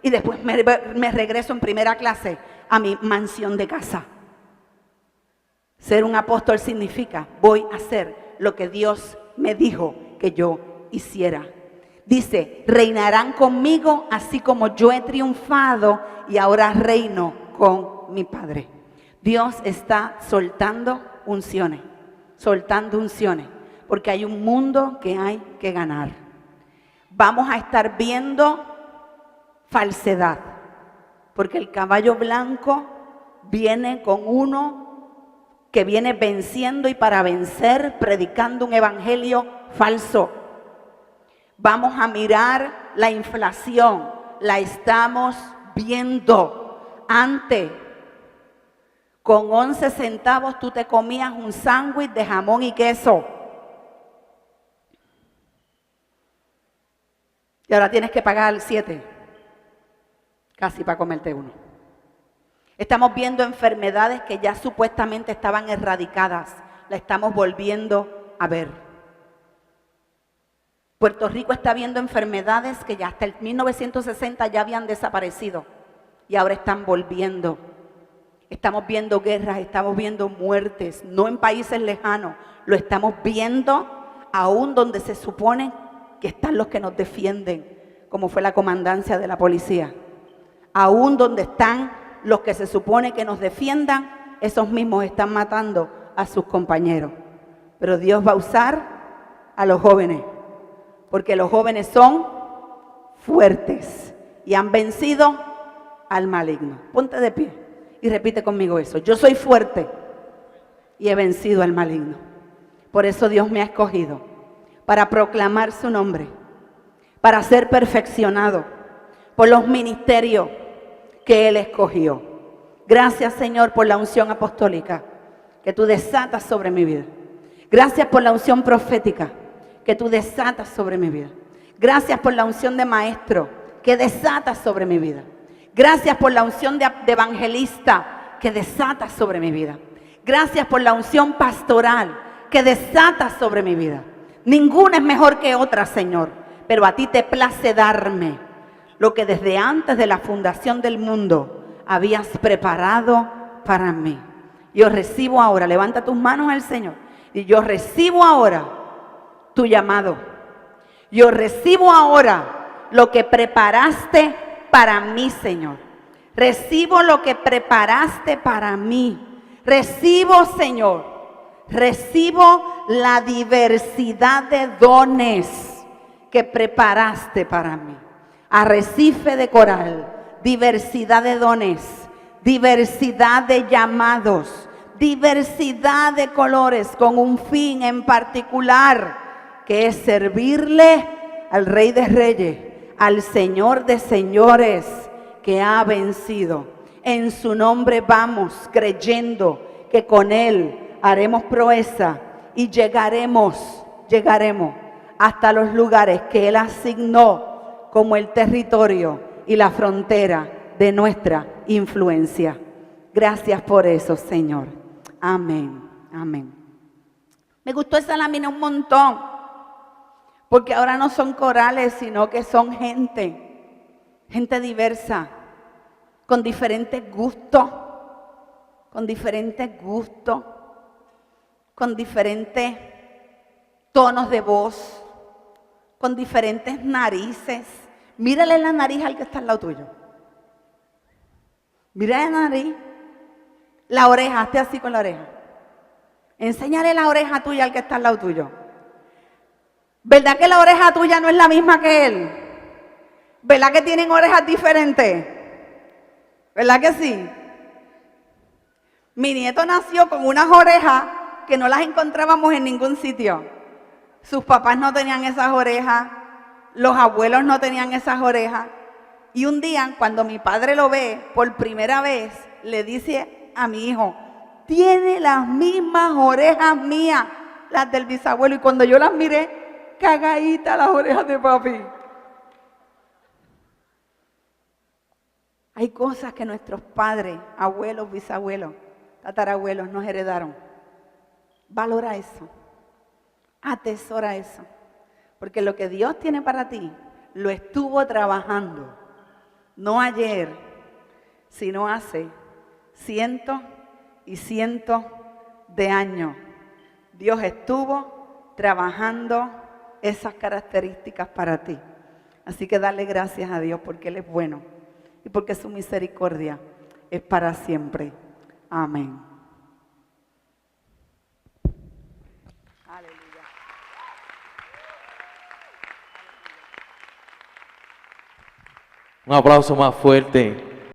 y después me regreso en primera clase a mi mansión de casa. Ser un apóstol significa voy a hacer lo que Dios me dijo que yo hiciera. Dice, reinarán conmigo así como yo he triunfado y ahora reino con mi Padre. Dios está soltando unciones, porque hay un mundo que hay que ganar. Vamos a estar viendo falsedad, porque el caballo blanco viene con uno que viene venciendo y para vencer, predicando un evangelio falso. Vamos a mirar la inflación, la estamos viendo. Antes, con 11 centavos tú te comías un sándwich de jamón y queso. Y ahora tienes que pagar 7, casi para comerte uno. Estamos viendo enfermedades que ya supuestamente estaban erradicadas. La estamos volviendo a ver. Puerto Rico está viendo enfermedades que ya hasta el 1960 ya habían desaparecido y ahora están volviendo. Estamos viendo guerras, estamos viendo muertes, no en países lejanos, lo estamos viendo aún donde se supone que están los que nos defienden, como fue la comandancia de la policía. Aún donde están los que se supone que nos defiendan, esos mismos están matando a sus compañeros. Pero Dios va a usar a los jóvenes, porque los jóvenes son fuertes y han vencido al maligno. Ponte de pie y repite conmigo eso. Yo soy fuerte y he vencido al maligno. Por eso Dios me ha escogido para proclamar su nombre, para ser perfeccionado por los ministerios que Él escogió. Gracias, Señor, por la unción apostólica que tú desatas sobre mi vida. Gracias por la unción profética que tú desatas sobre mi vida. Gracias por la unción de maestro que desatas sobre mi vida. Gracias por la unción de evangelista que desatas sobre mi vida. Gracias por la unción pastoral que desatas sobre mi vida. Ninguna es mejor que otra, Señor, pero a ti te place darme lo que desde antes de la fundación del mundo habías preparado para mí. Yo recibo ahora, levanta tus manos al Señor, y yo recibo ahora tu llamado. Yo recibo ahora lo que preparaste para mí, Señor. Recibo lo que preparaste para mí. Recibo, Señor, recibo la diversidad de dones que preparaste para mí. Arrecife de coral, diversidad de dones, diversidad de llamados, diversidad de colores con un fin en particular, que es servirle al Rey de Reyes, al Señor de Señores, que ha vencido. En su nombre vamos creyendo que con Él haremos proeza y llegaremos hasta los lugares que Él asignó como el territorio y la frontera de nuestra influencia. Gracias por eso, Señor. Amén, amén. Me gustó esa lámina un montón, porque ahora no son corales, sino que son gente diversa, con diferentes gustos, con diferentes tonos de voz, con diferentes narices. Mírale la nariz al que está al lado tuyo. Mírale la nariz. La oreja, hazte así con la oreja. Enséñale la oreja tuya al que está al lado tuyo. ¿Verdad que la oreja tuya no es la misma que él? ¿Verdad que tienen orejas diferentes? ¿Verdad que sí? Mi nieto nació con unas orejas que no las encontrábamos en ningún sitio. Sus papás no tenían esas orejas, los abuelos no tenían esas orejas. Y un día, cuando mi padre lo ve por primera vez, le dice a mi hijo: tiene las mismas orejas mías, las del bisabuelo. Y cuando yo las miré, cagaditas las orejas de papi. Hay cosas que nuestros padres, abuelos, bisabuelos, tatarabuelos nos heredaron. Valora eso. Atesora eso. Porque lo que Dios tiene para ti, lo estuvo trabajando. No ayer, sino hace cientos y cientos de años. Dios estuvo trabajando esas características para ti. Así que dale gracias a Dios porque Él es bueno y porque su misericordia es para siempre. Amén. Aleluya. Un aplauso más fuerte